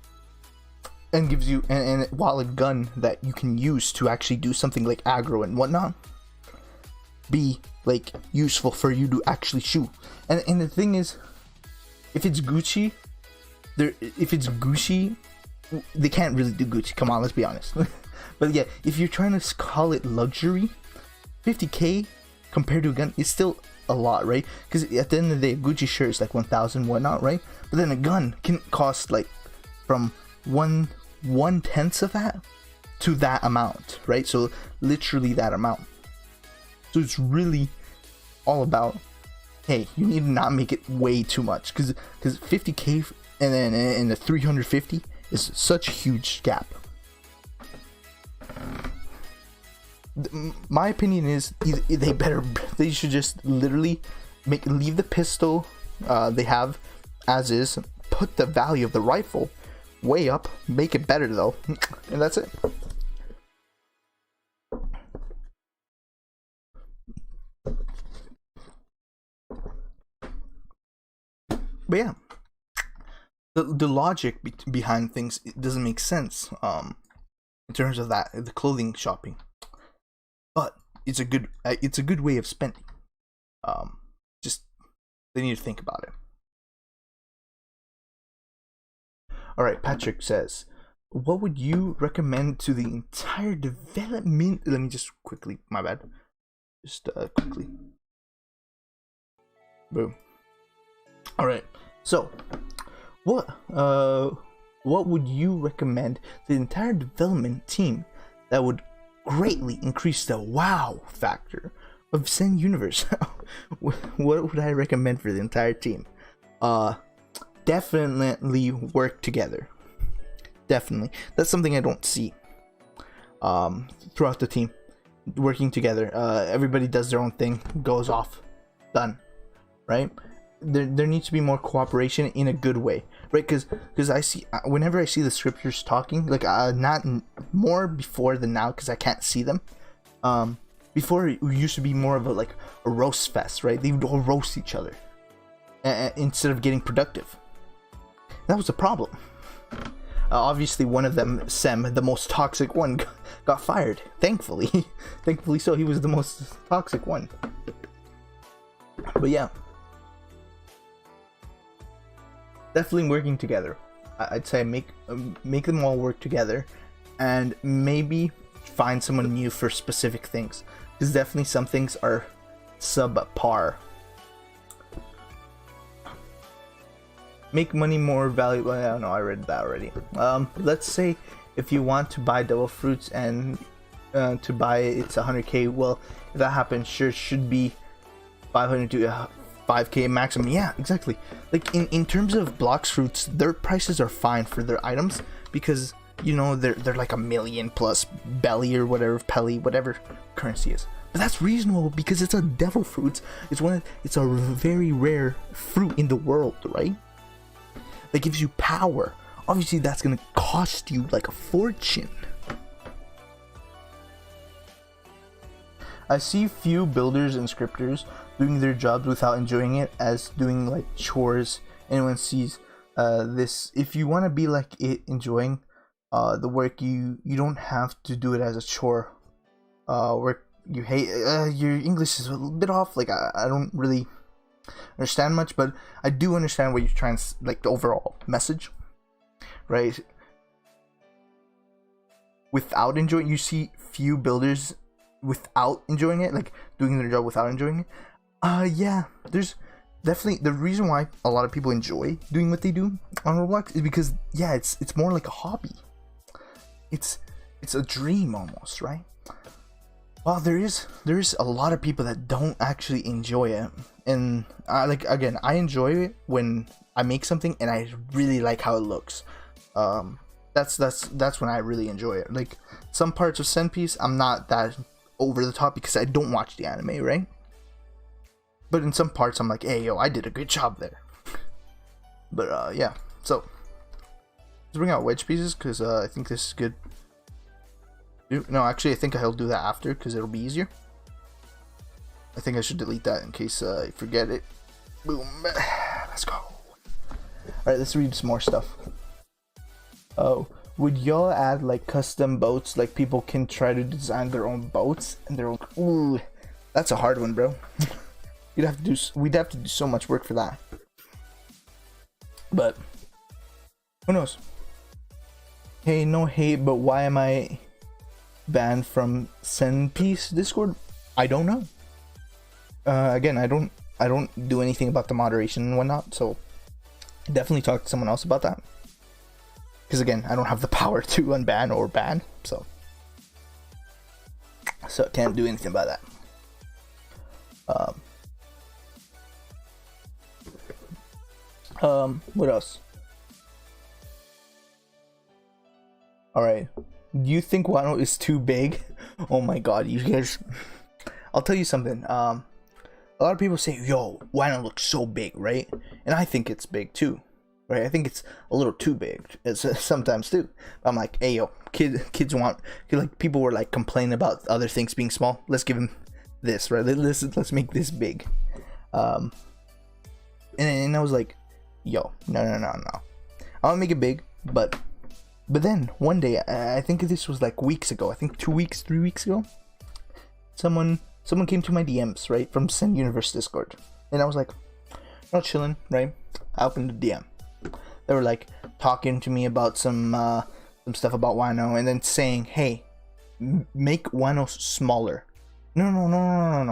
and gives you and while a gun that you can use to actually do something like aggro and whatnot be like useful for you to actually shoot. And the thing is, if it's Gucci, they can't really do Gucci. Come on, let's be honest. But yeah, if you're trying to call it luxury, 50k compared to a gun is still a lot, right? Because at the end of the day, a Gucci shirt is like 1,000 whatnot, right? But then a gun can cost like from 1/10 of that to that amount, right? So literally that amount. So it's really all about, hey, you need to not make it way too much, because 50k and the 350 is such a huge gap. My opinion is they should just literally leave the pistol they have as is, put the value of the rifle way up, make it better though, and that's it. But yeah, the logic behind things, it doesn't make sense in terms of that, the clothing shopping. But it's a good way of spending. Just they need to think about it. All right, Patrick says, what would you recommend to the entire development? Let me just quickly, my bad. Just quickly. Boom. All right. So, what would you recommend to the entire development team that would greatly increase the wow factor of Sen Universe. What would I recommend for the entire team? Definitely work together. Definitely. That's something I don't see throughout the team. Working together. Everybody does their own thing, goes off, done. Right? There needs to be more cooperation in a good way, right? Because I see, whenever I see the scriptures talking, like not more before than now, because I can't see them. Before it used to be more of a roast fest, right? They would all roast each other instead of getting productive. That was the problem. Obviously, one of them, Sem, the most toxic one, got fired. Thankfully, thankfully so. He was the most toxic one. But yeah, definitely working together. I'd say make them all work together, and maybe find someone new for specific things. Because definitely some things are subpar. Make money more valuable. I don't know, I read that already. Let's say if you want to buy devil fruits and to buy it's 100k. Well, if that happens, sure, should be 500 to 5k maximum. Yeah, exactly. Like in terms of blocks fruits, their prices are fine for their items because you know they're like 1,000,000 plus belly or whatever, pelly, whatever currency is. But that's reasonable because it's a devil fruits. It's a very rare fruit in the world, right? That gives you power. Obviously, that's gonna cost you like a fortune. I see few builders and scripters doing their jobs without enjoying it as doing like chores. Anyone sees this. If you want to be like it, enjoying the work, you don't have to do it as a chore. Work you hate. Your English is a little bit off. Like I don't really understand much, but I do understand what you're trying to, like, the overall message, right? Without enjoying, you see few builders without enjoying it, like doing their job without enjoying it. Yeah, there's definitely the reason why a lot of people enjoy doing what they do on Roblox is because yeah, it's more like a hobby. It's a dream almost, right? Well, there is a lot of people that don't actually enjoy it, and like again, I enjoy it when I make something and I really like how it looks. That's when I really enjoy it. Like some parts of Sen Piece, I'm not that over the top because I don't watch the anime, right? But in some parts, I'm like, hey yo, I did a good job there. But yeah, so let's bring out wedge pieces because I think this is good. No, actually, I think I'll do that after because it'll be easier. I think I should delete that in case I forget it. Boom. Let's go. Alright, let's read some more stuff. Oh, would y'all add like custom boats? Like people can try to design their own boats and their own. Ooh, that's a hard one, bro. We'd have to do so much work for that. But who knows? Hey, no hate, but why am I banned from Sen Piece Discord? I don't know. Again, I don't do anything about the moderation and whatnot, so definitely talk to someone else about that. Because again, I don't have the power to unban or ban, so I can't do anything about that. What else? Alright. Do you think Wano is too big? Oh my god, you guys. I'll tell you something. A lot of people say, yo, Wano looks so big, right? And I think it's big too, right? I think it's a little too big. It's sometimes too. I'm like, hey yo, kids want, like people were like complaining about other things being small. Let's give them this, right? Let's make this big. And I was like, yo, no. I want to make it big, but then one day, I think this was like weeks ago. I think 3 weeks ago. Someone came to my DMs, right, from Sen Universe Discord, and I was like, not chilling, right? I opened the DM. They were like talking to me about some stuff about Wano, and then saying, hey, make Wano smaller. No,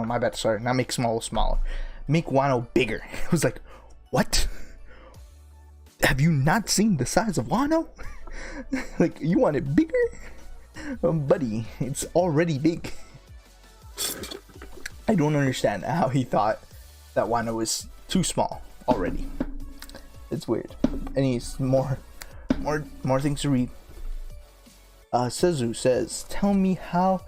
my bad. Sorry, not make smaller. Make Wano bigger. I was like, what? Have you not seen the size of Wano? Like, you want it bigger? Buddy, it's already big. I don't understand how he thought that Wano was too small already. It's weird. Anyways, more things to read. Sezu says, tell me how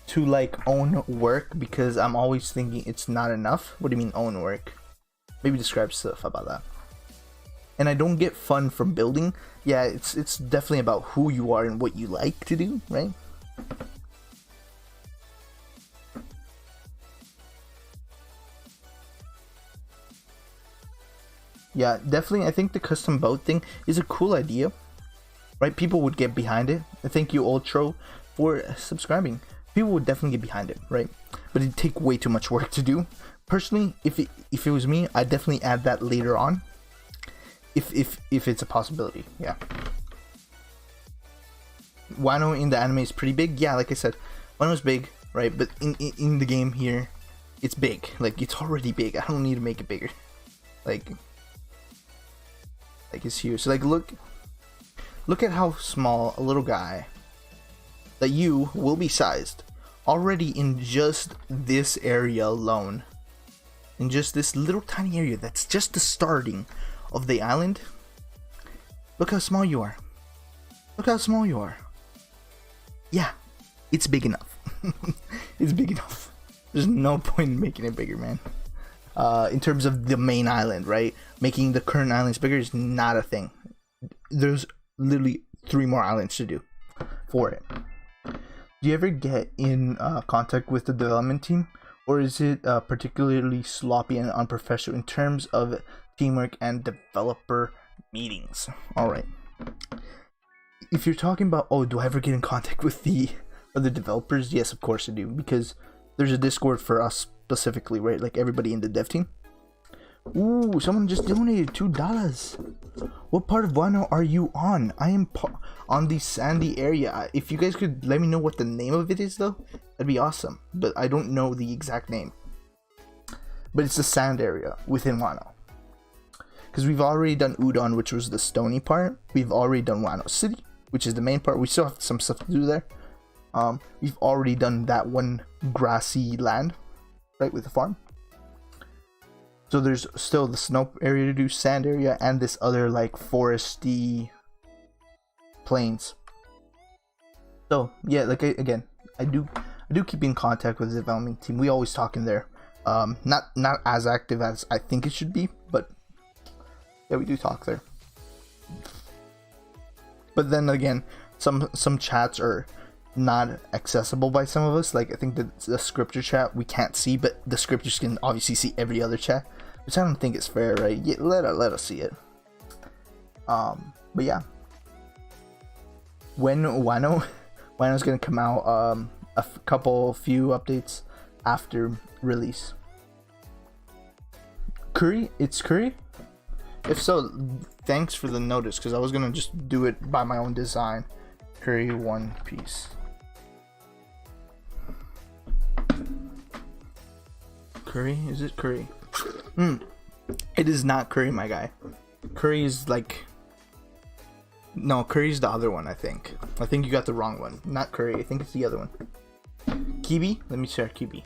to like own work, because I'm always thinking it's not enough. What do you mean own work? Maybe describe stuff about that. And I don't get fun from building. Yeah, it's definitely about who you are and what you like to do, right? Yeah, definitely. I think the custom boat thing is a cool idea, right? People would get behind it. Thank you, Ultro, for subscribing. People would definitely get behind it, right? But it'd take way too much work to do. Personally, if it was me, I'd definitely add that later on, if it's a possibility. Yeah. Wano in the anime is pretty big. Yeah, like I said, Wano's big, right? But in the game here, it's big. Like, it's already big. I don't need to make it bigger. Like it's huge. So like, look at how small a little guy that you will be sized already in just this area alone. In just this little tiny area that's just the starting of the island. Look how small you are. Look how small you are. Yeah, it's big enough. It's big enough. There's no point in making it bigger, man. In terms of the main island, right? Making the current islands bigger is not a thing. There's literally 3 more islands to do for it. Do you ever get in contact with the development team? Or is it particularly sloppy and unprofessional in terms of teamwork and developer meetings? Alright. If you're talking about, oh, do I ever get in contact with the other developers? Yes, of course I do. Because there's a Discord for us specifically, right? Like everybody in the dev team. Ooh, someone just donated $2. What part of Wano are you on? I am on the sandy area. If you guys could let me know what the name of it is, though, that'd be awesome. But I don't know the exact name. But it's the sand area within Wano. Because we've already done Udon, which was the stony part. We've already done Wano City, which is the main part. We still have some stuff to do there. We've already done that one grassy land, right, with the farm. So there's still the snow area to do, sand area, and this other like foresty plains. So yeah, like again, I do keep in contact with the development team. We always talk in there. Not as active as I think it should be, but yeah, we do talk there. But then again, some chats are not accessible by some of us. Like I think the scripture chat we can't see, but the scriptures can obviously see every other chat, which I don't think is fair, right? Yeah, let us see it. But yeah, when Wano's gonna come out, a few updates after release. Curry, it's Curry. If so, thanks for the notice, because I was gonna just do it by my own design. Curry One Piece. Curry? Is it Curry? It is not Curry, my guy. Curry is like... No, Curry's the other one, I think. I think you got the wrong one. Not Curry, I think it's the other one. Kibi? Let me share Kibi.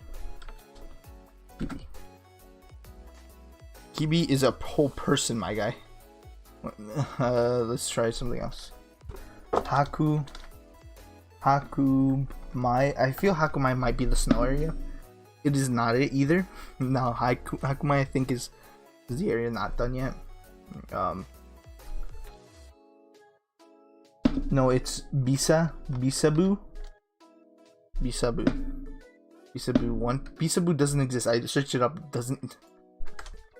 Kibi is a whole person, my guy. Let's try something else. Hakumai. I feel Hakumai might be the snow area. It is not it either. No, Hakumai I think is the area not done yet. No, it's Bisabu 1. Bisabu doesn't exist. I searched it up. Doesn't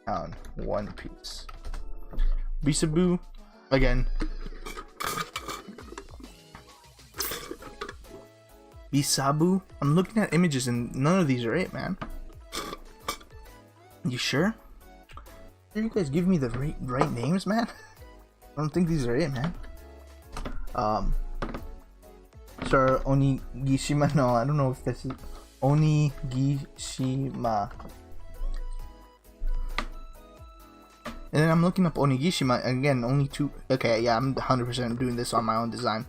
found One Piece. Bisabu again. Bisabu? I'm looking at images and none of these are it, man. You sure? You guys give me the right names, man? I don't think these are it, man. Sir Onigishima. No, I don't know if this is Onigishima. And then I'm looking up Onigishima again. Only 2. Okay, yeah, I'm 100% doing this on my own design,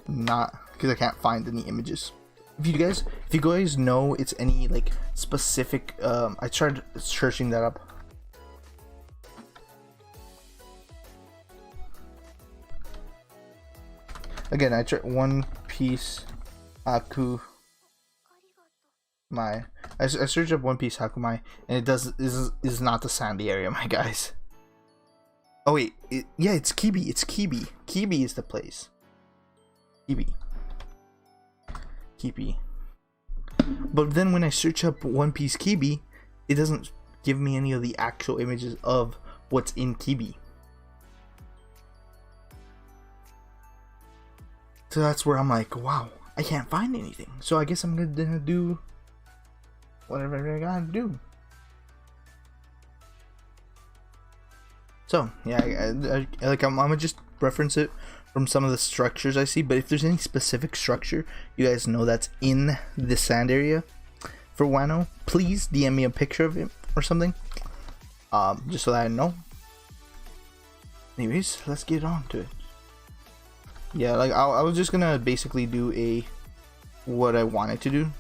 not because I can't find any images. if you guys know it's any like specific, I tried searching that up. Again, I tried One Piece Haku Mai. I searched up One Piece Hakumai, and it is not the sandy area, my guys. Oh wait, yeah, it's Kibi. It's Kibi. Kibi is the place. Kibi. But then when I search up One Piece Kibi, it doesn't give me any of the actual images of what's in Kibi. So that's where I'm like, wow, I can't find anything. So I guess I'm gonna do whatever I gotta do. So yeah, like I'm gonna just reference it from some of the structures I see. But if there's any specific structure you guys know that's in the sand area for Wano, please DM me a picture of it or something, just so that I know. Anyways, let's get on to it. Yeah, like I was just gonna basically do what I wanted to do,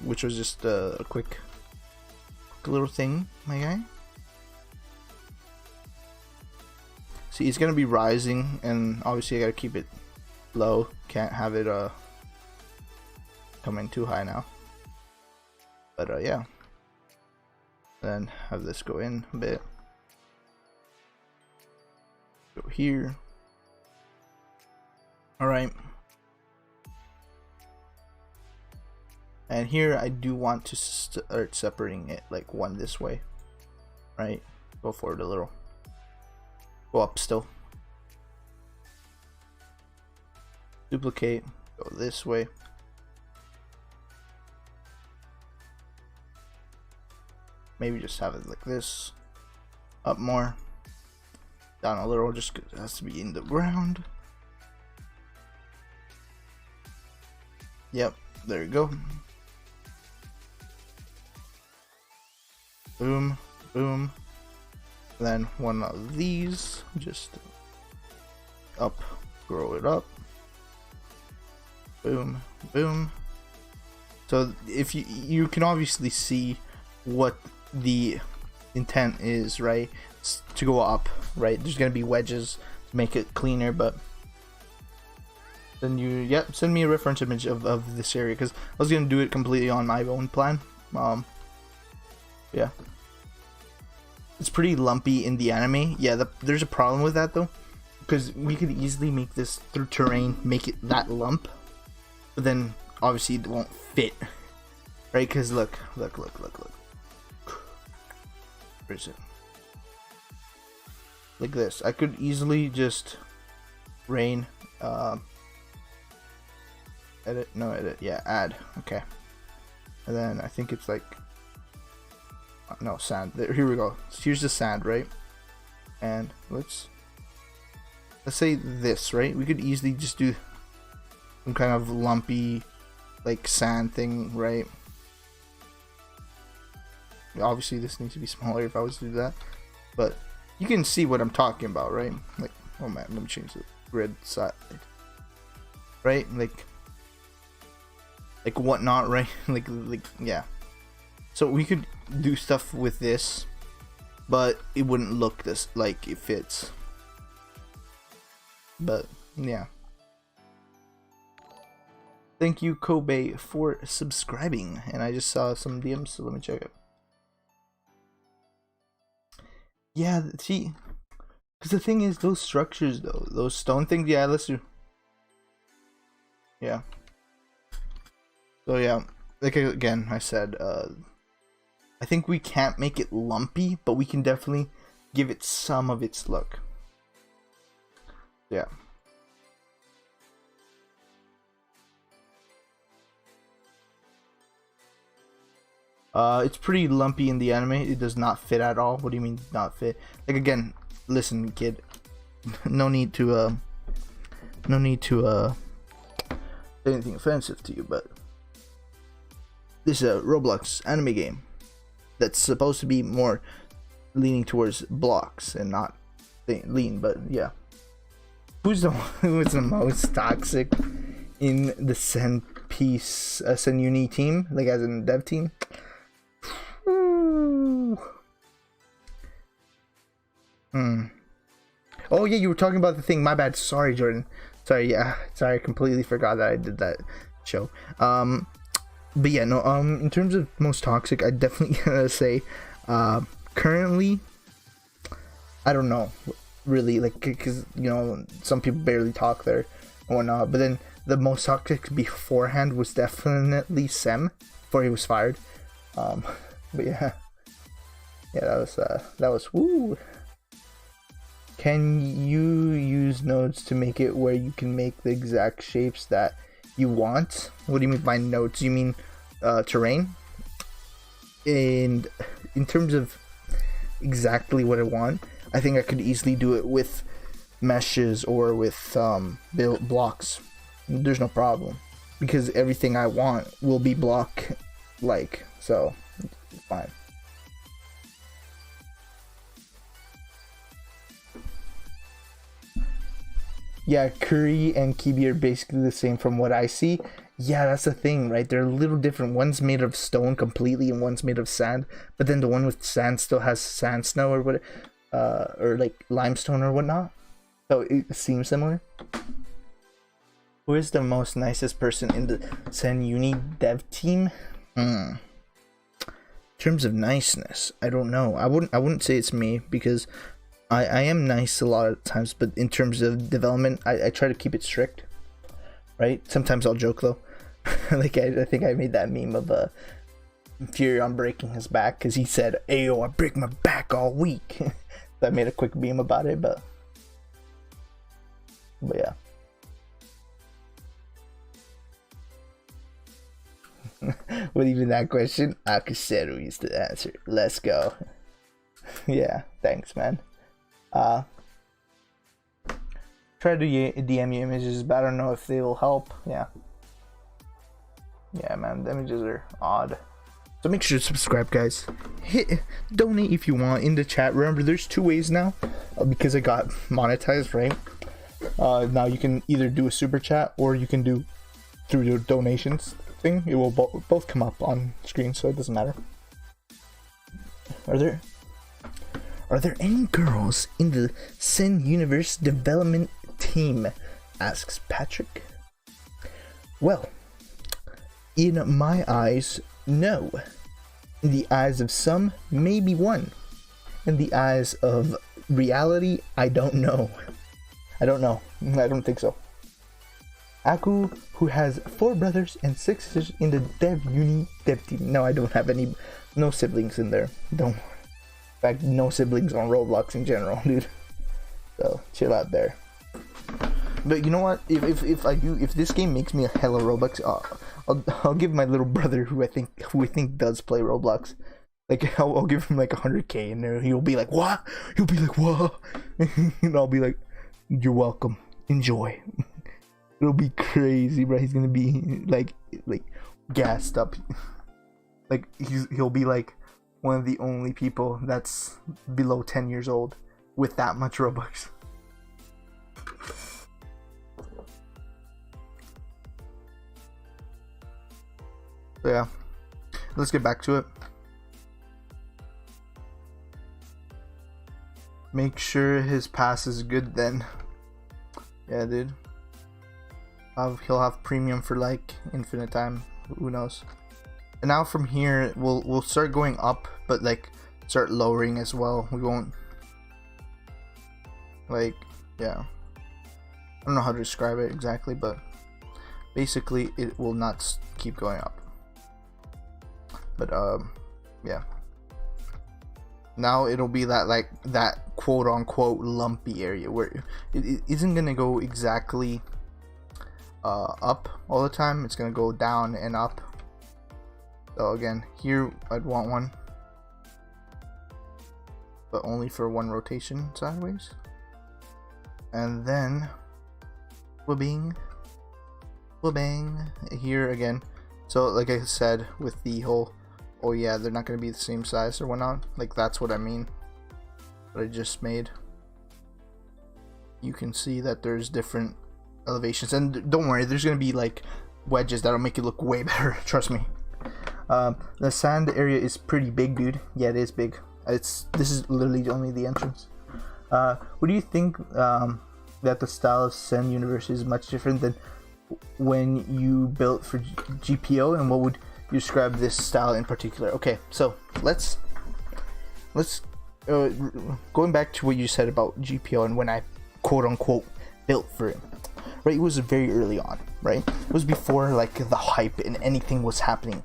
which was just a quick little thing, my guy. See, it's gonna be rising, and obviously I gotta keep it low. Can't have it come in too high now. But yeah, then have this go in a bit. Go here. Alright, and here I do want to start separating it like one this way, right? Go forward a little, go up still, duplicate, go this way, maybe just have it like this, up more, down a little, just 'cause it has to be in the ground. Yep, there you go. Boom, boom. Then one of these, just up, grow it up. Boom, boom. So if you can obviously see what the intent is, right? It's to go up, right? There's gonna be wedges to make it cleaner, but then send me a reference image of this area, because I was gonna do it completely on my own plan. Yeah, it's pretty lumpy in the anime. Yeah, there's a problem with that though, because we could easily make this through terrain, make it that lump, but then obviously it won't fit, right? Because look. Where is it? Like this. I could easily just edit, yeah, add, okay. And then I think it's like, no, sand, there, here we go. So here's the sand, right? And let's say this, right? We could easily just do some kind of lumpy, like, sand thing, right? Obviously this needs to be smaller if I was to do that, but you can see what I'm talking about, right? Like, oh man, let me change the grid side, right? Like whatnot, right? like yeah. So we could do stuff with this, but it wouldn't look this like it fits. But yeah. Thank you, Kobe, for subscribing. And I just saw some DMs, so let me check it. Yeah, see, because the thing is, those structures though, those stone things, yeah, let's do. Yeah. So yeah, like again, I said, I think we can't make it lumpy, but we can definitely give it some of its look. Yeah. It's pretty lumpy in the anime. It does not fit at all. What do you mean not fit? Like again, listen, kid. No need to say anything offensive to you, but this is a Roblox anime game that's supposed to be more leaning towards blocks and not lean, but yeah. Who's the most toxic in the Sen Piece Sen Uni team, like as in dev team. Ooh. Oh yeah, you were talking about the thing. My bad. Sorry, Jordan. Sorry. Yeah. Sorry. I completely forgot that I did that show. But yeah, no. In terms of most toxic, I definitely gotta say, currently, I don't know, really, like, because you know some people barely talk there and whatnot. But then the most toxic beforehand was definitely Sem before he was fired. But yeah, that was woo. Can you use nodes to make it where you can make the exact shapes that you want? What do you mean by nodes? You mean terrain? And in terms of exactly what I want, I think I could easily do it with meshes or with built blocks. There's no problem because everything I want will be block like, so it's fine. Yeah, Curry and Kibi are basically the same from what I see. Yeah, that's the thing, right? They're a little different. One's made of stone completely and one's made of sand. But then the one with sand still has sand snow or what, or like limestone or whatnot. So it seems similar. Who is the most nicest person in the Sen Uni dev team? In terms of niceness, I don't know. I wouldn't say it's me because I am nice a lot of times, but in terms of development, I try to keep it strict, right? Sometimes I'll joke though. Like I think I made that meme of Furion breaking his back because he said, "Ayo, I break my back all week." So I made a quick meme about it, but yeah. With even that question, Akaseru used to answer. Let's go. Yeah, thanks, man. Try to DM you images, but I don't know if they will help. Yeah, man, the images are odd. So make sure to subscribe, guys. Donate if you want in the chat. Remember, there's 2 ways now because I got monetized, right? Now you can either do a super chat or you can do through your donations thing. It will both come up on screen, so it doesn't matter. Are there any girls in the Sen Universe development team? Asks Patrick. Well, in my eyes, no. In the eyes of some, maybe one. In the eyes of reality, I don't know. I don't think so. Aku, who has 4 brothers and 6 sisters in the dev team. No, I don't have no siblings in there. Don't. In fact, no siblings on Roblox in general, dude. So chill out there. But you know what? If this game makes me a hella Robux, I'll give my little brother who I think does play Roblox. Like I'll give him like 100k and there he'll be like, what? He'll be like, what? And I'll be like, you're welcome. Enjoy. It'll be crazy, bro. He's gonna be like gassed up. Like he'll be like one of the only people that's below 10 years old with that much Robux. So yeah, let's get back to it. Make sure his pass is good then. Yeah, dude. He'll have premium for like infinite time. Who knows? And now from here, we'll start going up, but like start lowering as well. We won't like, yeah. I don't know how to describe it exactly, but basically it will not keep going up. But yeah. Now it'll be that quote unquote lumpy area where it isn't gonna go exactly up all the time. It's gonna go down and up. So again, here I'd want one, but only for one rotation sideways. And then bang here again. So like I said with the whole, oh yeah, they're not gonna be the same size or whatnot, like that's what I mean, what I just made. You can see that there's different elevations, and don't worry, there's gonna be like wedges that'll make it look way better. Trust me. The sand area is pretty big, dude. Yeah, it is big. This is literally only the entrance. What do you think that the style of Sen Universe is much different than when you built for GPO, and what would you describe this style in particular? Okay, so let's going back to what you said about GPO and when I quote unquote built for it, right? It was very early on, right? It was before like the hype and anything was happening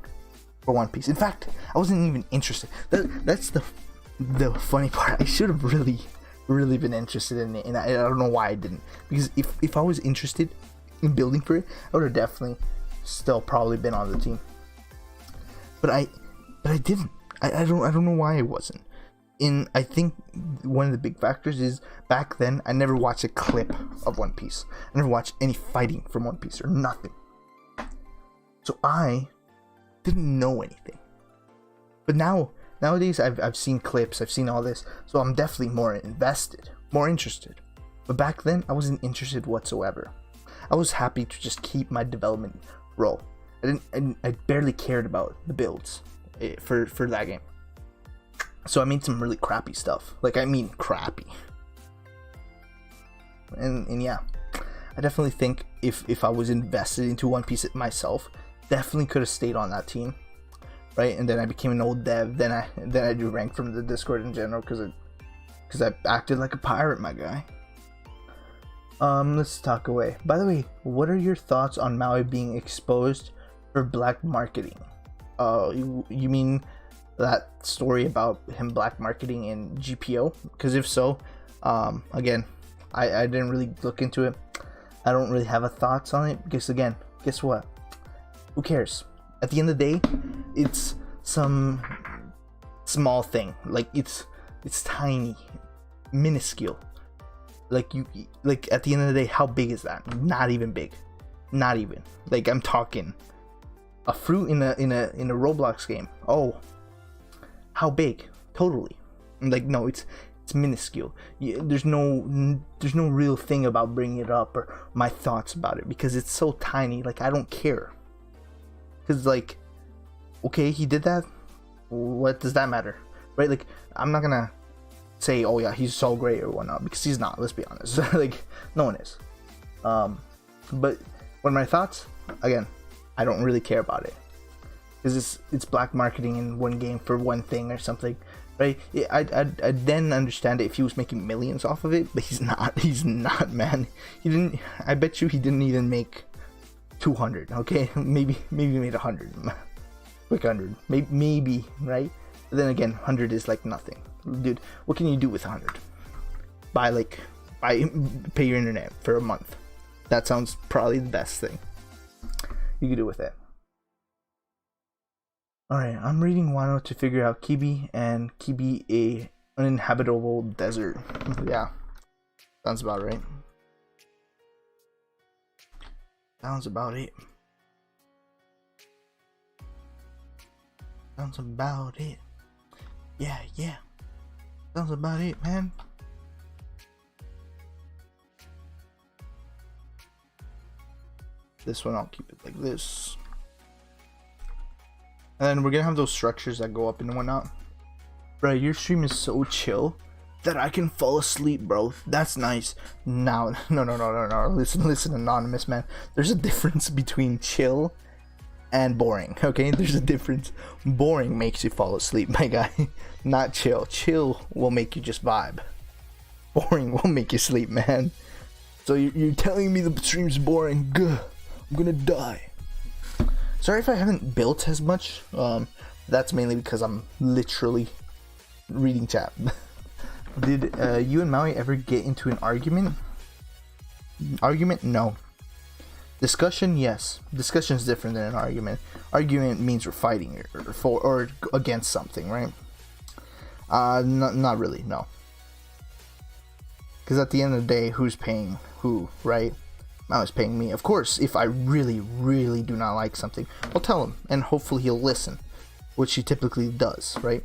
for One Piece. In fact, I wasn't even interested. That's the funny part. I should have really been interested in it, and I don't know why I didn't. Because if I was interested in building for it, I would have definitely still probably been on the team. But I didn't. I don't know why I wasn't. I think one of the big factors is back then I never watched a clip of One Piece. I never watched any fighting from One Piece or nothing. So I didn't know anything. But nowadays I've seen clips, I've seen all this, so I'm definitely more invested, more interested. But back then I wasn't interested whatsoever. I was happy to just keep my development roll. I barely cared about the builds for that game. So I made some really crappy stuff. Like, I mean crappy. And yeah, I definitely think if I was invested into One Piece myself, definitely could have stayed on that team, right? And then I became an old dev. Then I do rank from the Discord in general because I acted like a pirate, my guy. Let's talk away. By the way, what are your thoughts on Maui being exposed for black marketing? You mean that story about him black marketing in GPO? Because if so, again, I didn't really look into it. I don't really have a thoughts on it because, again, guess what? Who cares? At the end of the day, it's some small thing. Like, it's tiny, minuscule. Like at the end of the day, how big is that? Not even big. Not even. Like, I'm talking a fruit in a Roblox game. Oh, how big? Totally. Like, no, it's minuscule. There's no real thing about bringing it up or my thoughts about it because it's so tiny. Like, I don't care. Because, like, okay, he did that. What does that matter, right? Like, I'm not gonna say, oh yeah, he's so great or whatnot, because he's not. Let's be honest. Like, no one is. But what are my thoughts? Again, I don't really care about it because it's black marketing in one game for one thing or something, right? I'd then understand it if he was making millions off of it, but he's not. He's not, man. He didn't. I bet you he didn't even make 200. Okay, maybe he made 100, like 100, maybe, right? But then again, 100 is like nothing, dude. What can you do with 100? Pay your internet for a month. That sounds probably the best thing you could do with it. Alright, I'm reading Wano to figure out Kibi, and Kibi a uninhabitable desert. Yeah, sounds about right. Sounds about it. Sounds about it. Yeah. Sounds about it, man. This one, I'll keep it like this. And then we're gonna have those structures that go up and whatnot. Bro, your stream is so chill that I can fall asleep, bro. That's nice. No. Listen, anonymous man. There's a difference between chill and boring, okay? There's a difference. Boring makes you fall asleep, my guy. Not chill. Chill will make you just vibe. Boring will make you sleep, man. So you're telling me the stream's boring? Gah, I'm gonna die. Sorry if I haven't built as much. That's mainly because I'm literally reading chat. Did you and Maui ever get into an argument? Argument? No. Discussion? Yes. Discussion is different than an argument. Argument means we're fighting or against something, right? Not really, no. Because at the end of the day, who's paying who, right? Maui's paying me. Of course, if I really, really do not like something, I'll tell him, and hopefully he'll listen, which he typically does, right?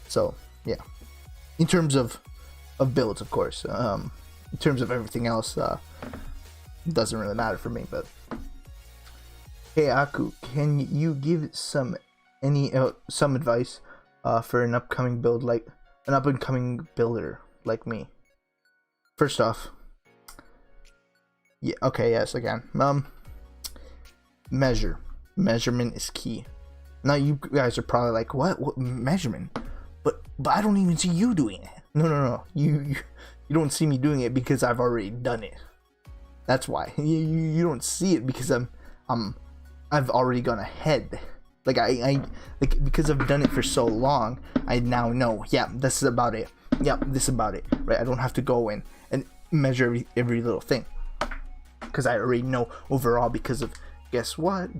So, yeah. In terms of builds, of course. In terms of everything else, doesn't really matter for me, but Hey Aku, can you give some advice for an upcoming build, like an up and coming builder like me? First off, yeah, okay, yes, again, measurement is key. Now you guys are probably like, what measurement? But I don't even see you doing it. No, you don't see me doing it because I've already done it. That's why you don't see it because I've already gone ahead. Like I because I've done it for so long, I now know, yeah, this is about it. Yeah, this is about it, right? I don't have to go in and measure every little thing because I already know overall. Because of guess what?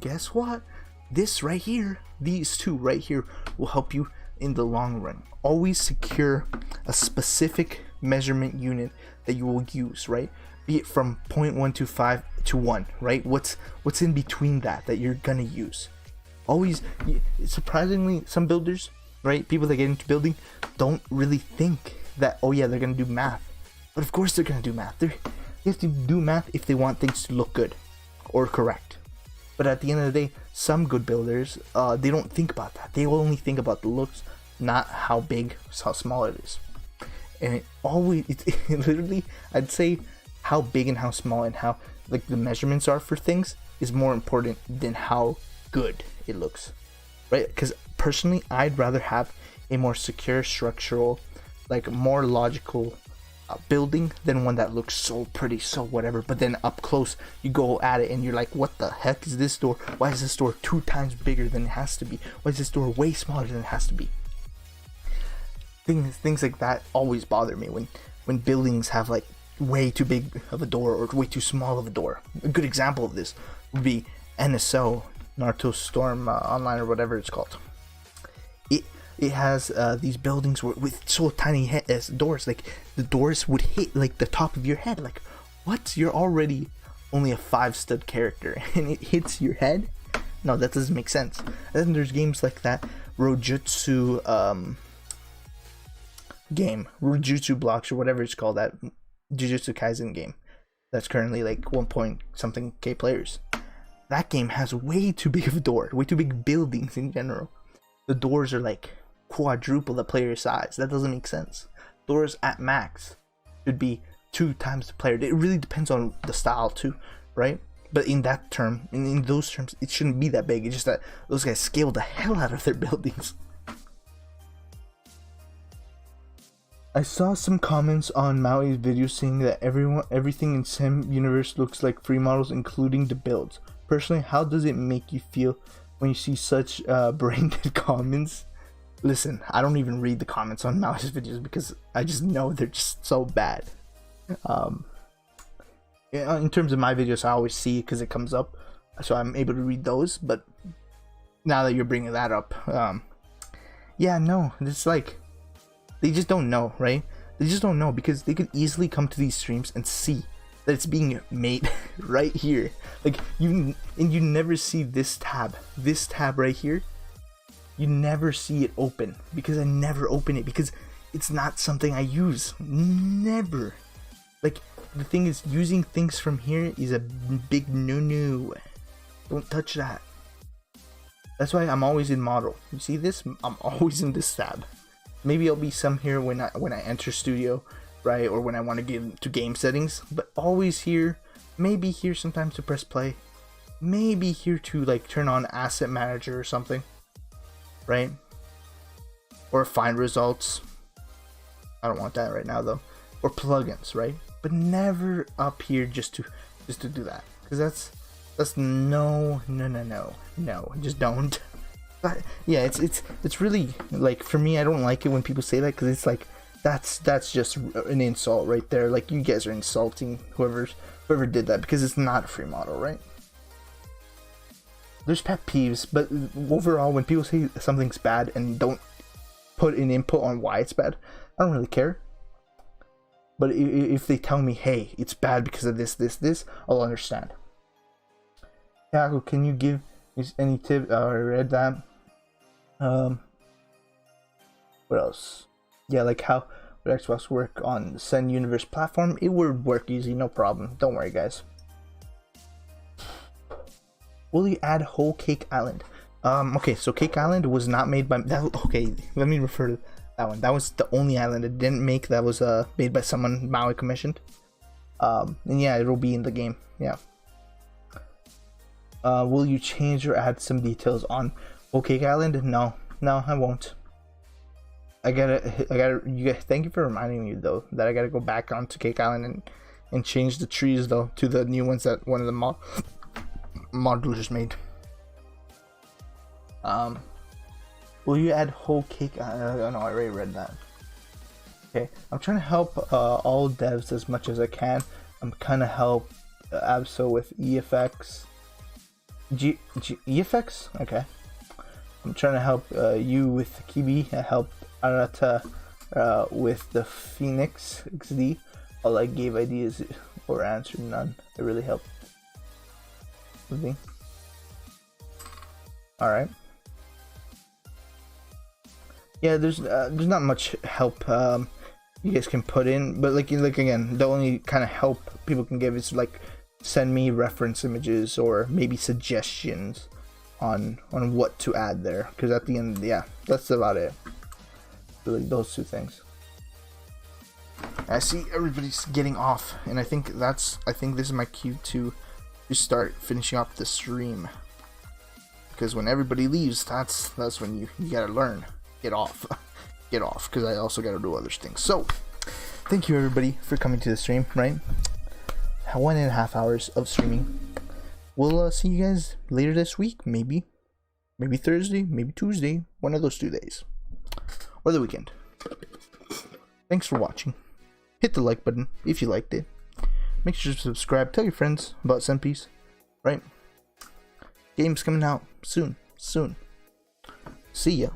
This right here, these two right here will help you in the long run. Always secure a specific measurement unit that you will use, right? Be it from 0.125 to 1, right? What's in between that you're gonna use. Always, surprisingly, some builders, right, people that get into building don't really think that, oh yeah, they're gonna do math. But of course they're gonna do math. They have to do math if they want things to look good or correct. But at the end of the day, some good builders, they don't think about that. They only think about the looks, not how big, how small it is. And it literally, I'd say how big and how small and how like the measurements are for things is more important than how good it looks, right? Because personally, I'd rather have a more secure, structural, like more logical building than one that looks so pretty, so whatever, but then up close you go at it and you're like, what the heck is this door? Why is this door 2 times bigger than it has to be? Why is this door way smaller than it has to be? Things like that always bother me when buildings have like way too big of a door or way too small of a door. A good example of this would be NSO, Naruto Storm Online, or whatever it's called. It has these buildings with so tiny doors, like the doors would hit like the top of your head. Like, what? You're already only a 5-stud character and it hits your head? No, that doesn't make sense. And then there's games like that Rojutsu game, Rojutsu Blocks, or whatever it's called, that Jujutsu Kaisen game that's currently like 1 point something K players. That game has way too big of a door, way too big buildings in general. The doors are like quadruple the player size. That doesn't make sense. Doors at max should be 2 times the player. It really depends on the style too, right? But in that term, in those terms, it shouldn't be that big. It's just that those guys scale the hell out of their buildings. I saw some comments on Maui's video saying that everything in Sen Universe looks like free models, including the builds. Personally, how does it make you feel when you see such brain-dead comments? Listen, I don't even read the comments on Maui's videos because I just know they're just so bad. In terms of my videos, I always see it because it comes up, so I'm able to read those. But now that you're bringing that up, yeah, no, it's like they just don't know, right? They just don't know because they could easily come to these streams and see that it's being made right here. Like you never see this tab right here. You never see it open because I never open it because it's not something I use. Never. Like the thing is, using things from here is a big no-no. Don't touch that. That's why I'm always in model. You see this? I'm always in this tab. Maybe I'll be some here when I enter studio, right, or when I want to get into game settings, but always here. Maybe here sometimes to press play, maybe here to like turn on asset manager or something, right, or find results. I don't want that right now though, or plugins, right? But never up here just to do that, because that's no, just don't. But yeah, it's really like, for me, I don't like it when people say that, because it's like that's just an insult right there. Like, you guys are insulting whoever did that, because it's not a free model, right? There's pet peeves, but overall, when people say something's bad and don't put an input on why it's bad, I don't really care. But if they tell me, hey, it's bad because of this, I'll understand. Yaku, can you give any tip? I read that. What else? Yeah, like how would Xbox work on the Sen Universe platform? It would work easy, no problem. Don't worry, guys. Will you add Whole Cake Island? Okay, so Cake Island was not made by that. Okay, let me refer to that one. That was the only island it didn't make that was made by someone Maui commissioned. And yeah, it'll be in the game. Yeah. Will you change or add some details on Whole Cake Island? No, I won't. I gotta. Thank you for reminding me though that I gotta go back onto Cake Island and change the trees though to the new ones that one of the modulars made. Will you add Whole Cake? No, I already read that. Okay, I'm trying to help all devs as much as I can. I'm kind of help Absol with EFX. EFX? Okay. I'm trying to help you with Kibi. I help Arata with the Phoenix XD. All I gave ideas or answered none. It really helped. Alright. Yeah, there's not much help you guys can put in, but like again, the only kind of help people can give is like send me reference images or maybe suggestions on what to add there, because at the end, yeah, that's about it. Really, those two things. I see everybody's getting off, and I think this is my cue to start finishing up the stream, because when everybody leaves, that's when you gotta learn. Get off, because I also gotta do other things. So thank you everybody for coming to the stream. Right, 1.5 hours of streaming. We'll see you guys later this week, maybe Thursday, maybe Tuesday, one of those 2 days, or the weekend. Thanks for watching. Hit the like button if you liked it. Make sure to subscribe. Tell your friends about Sen Piece. Right, game's coming out soon. See ya.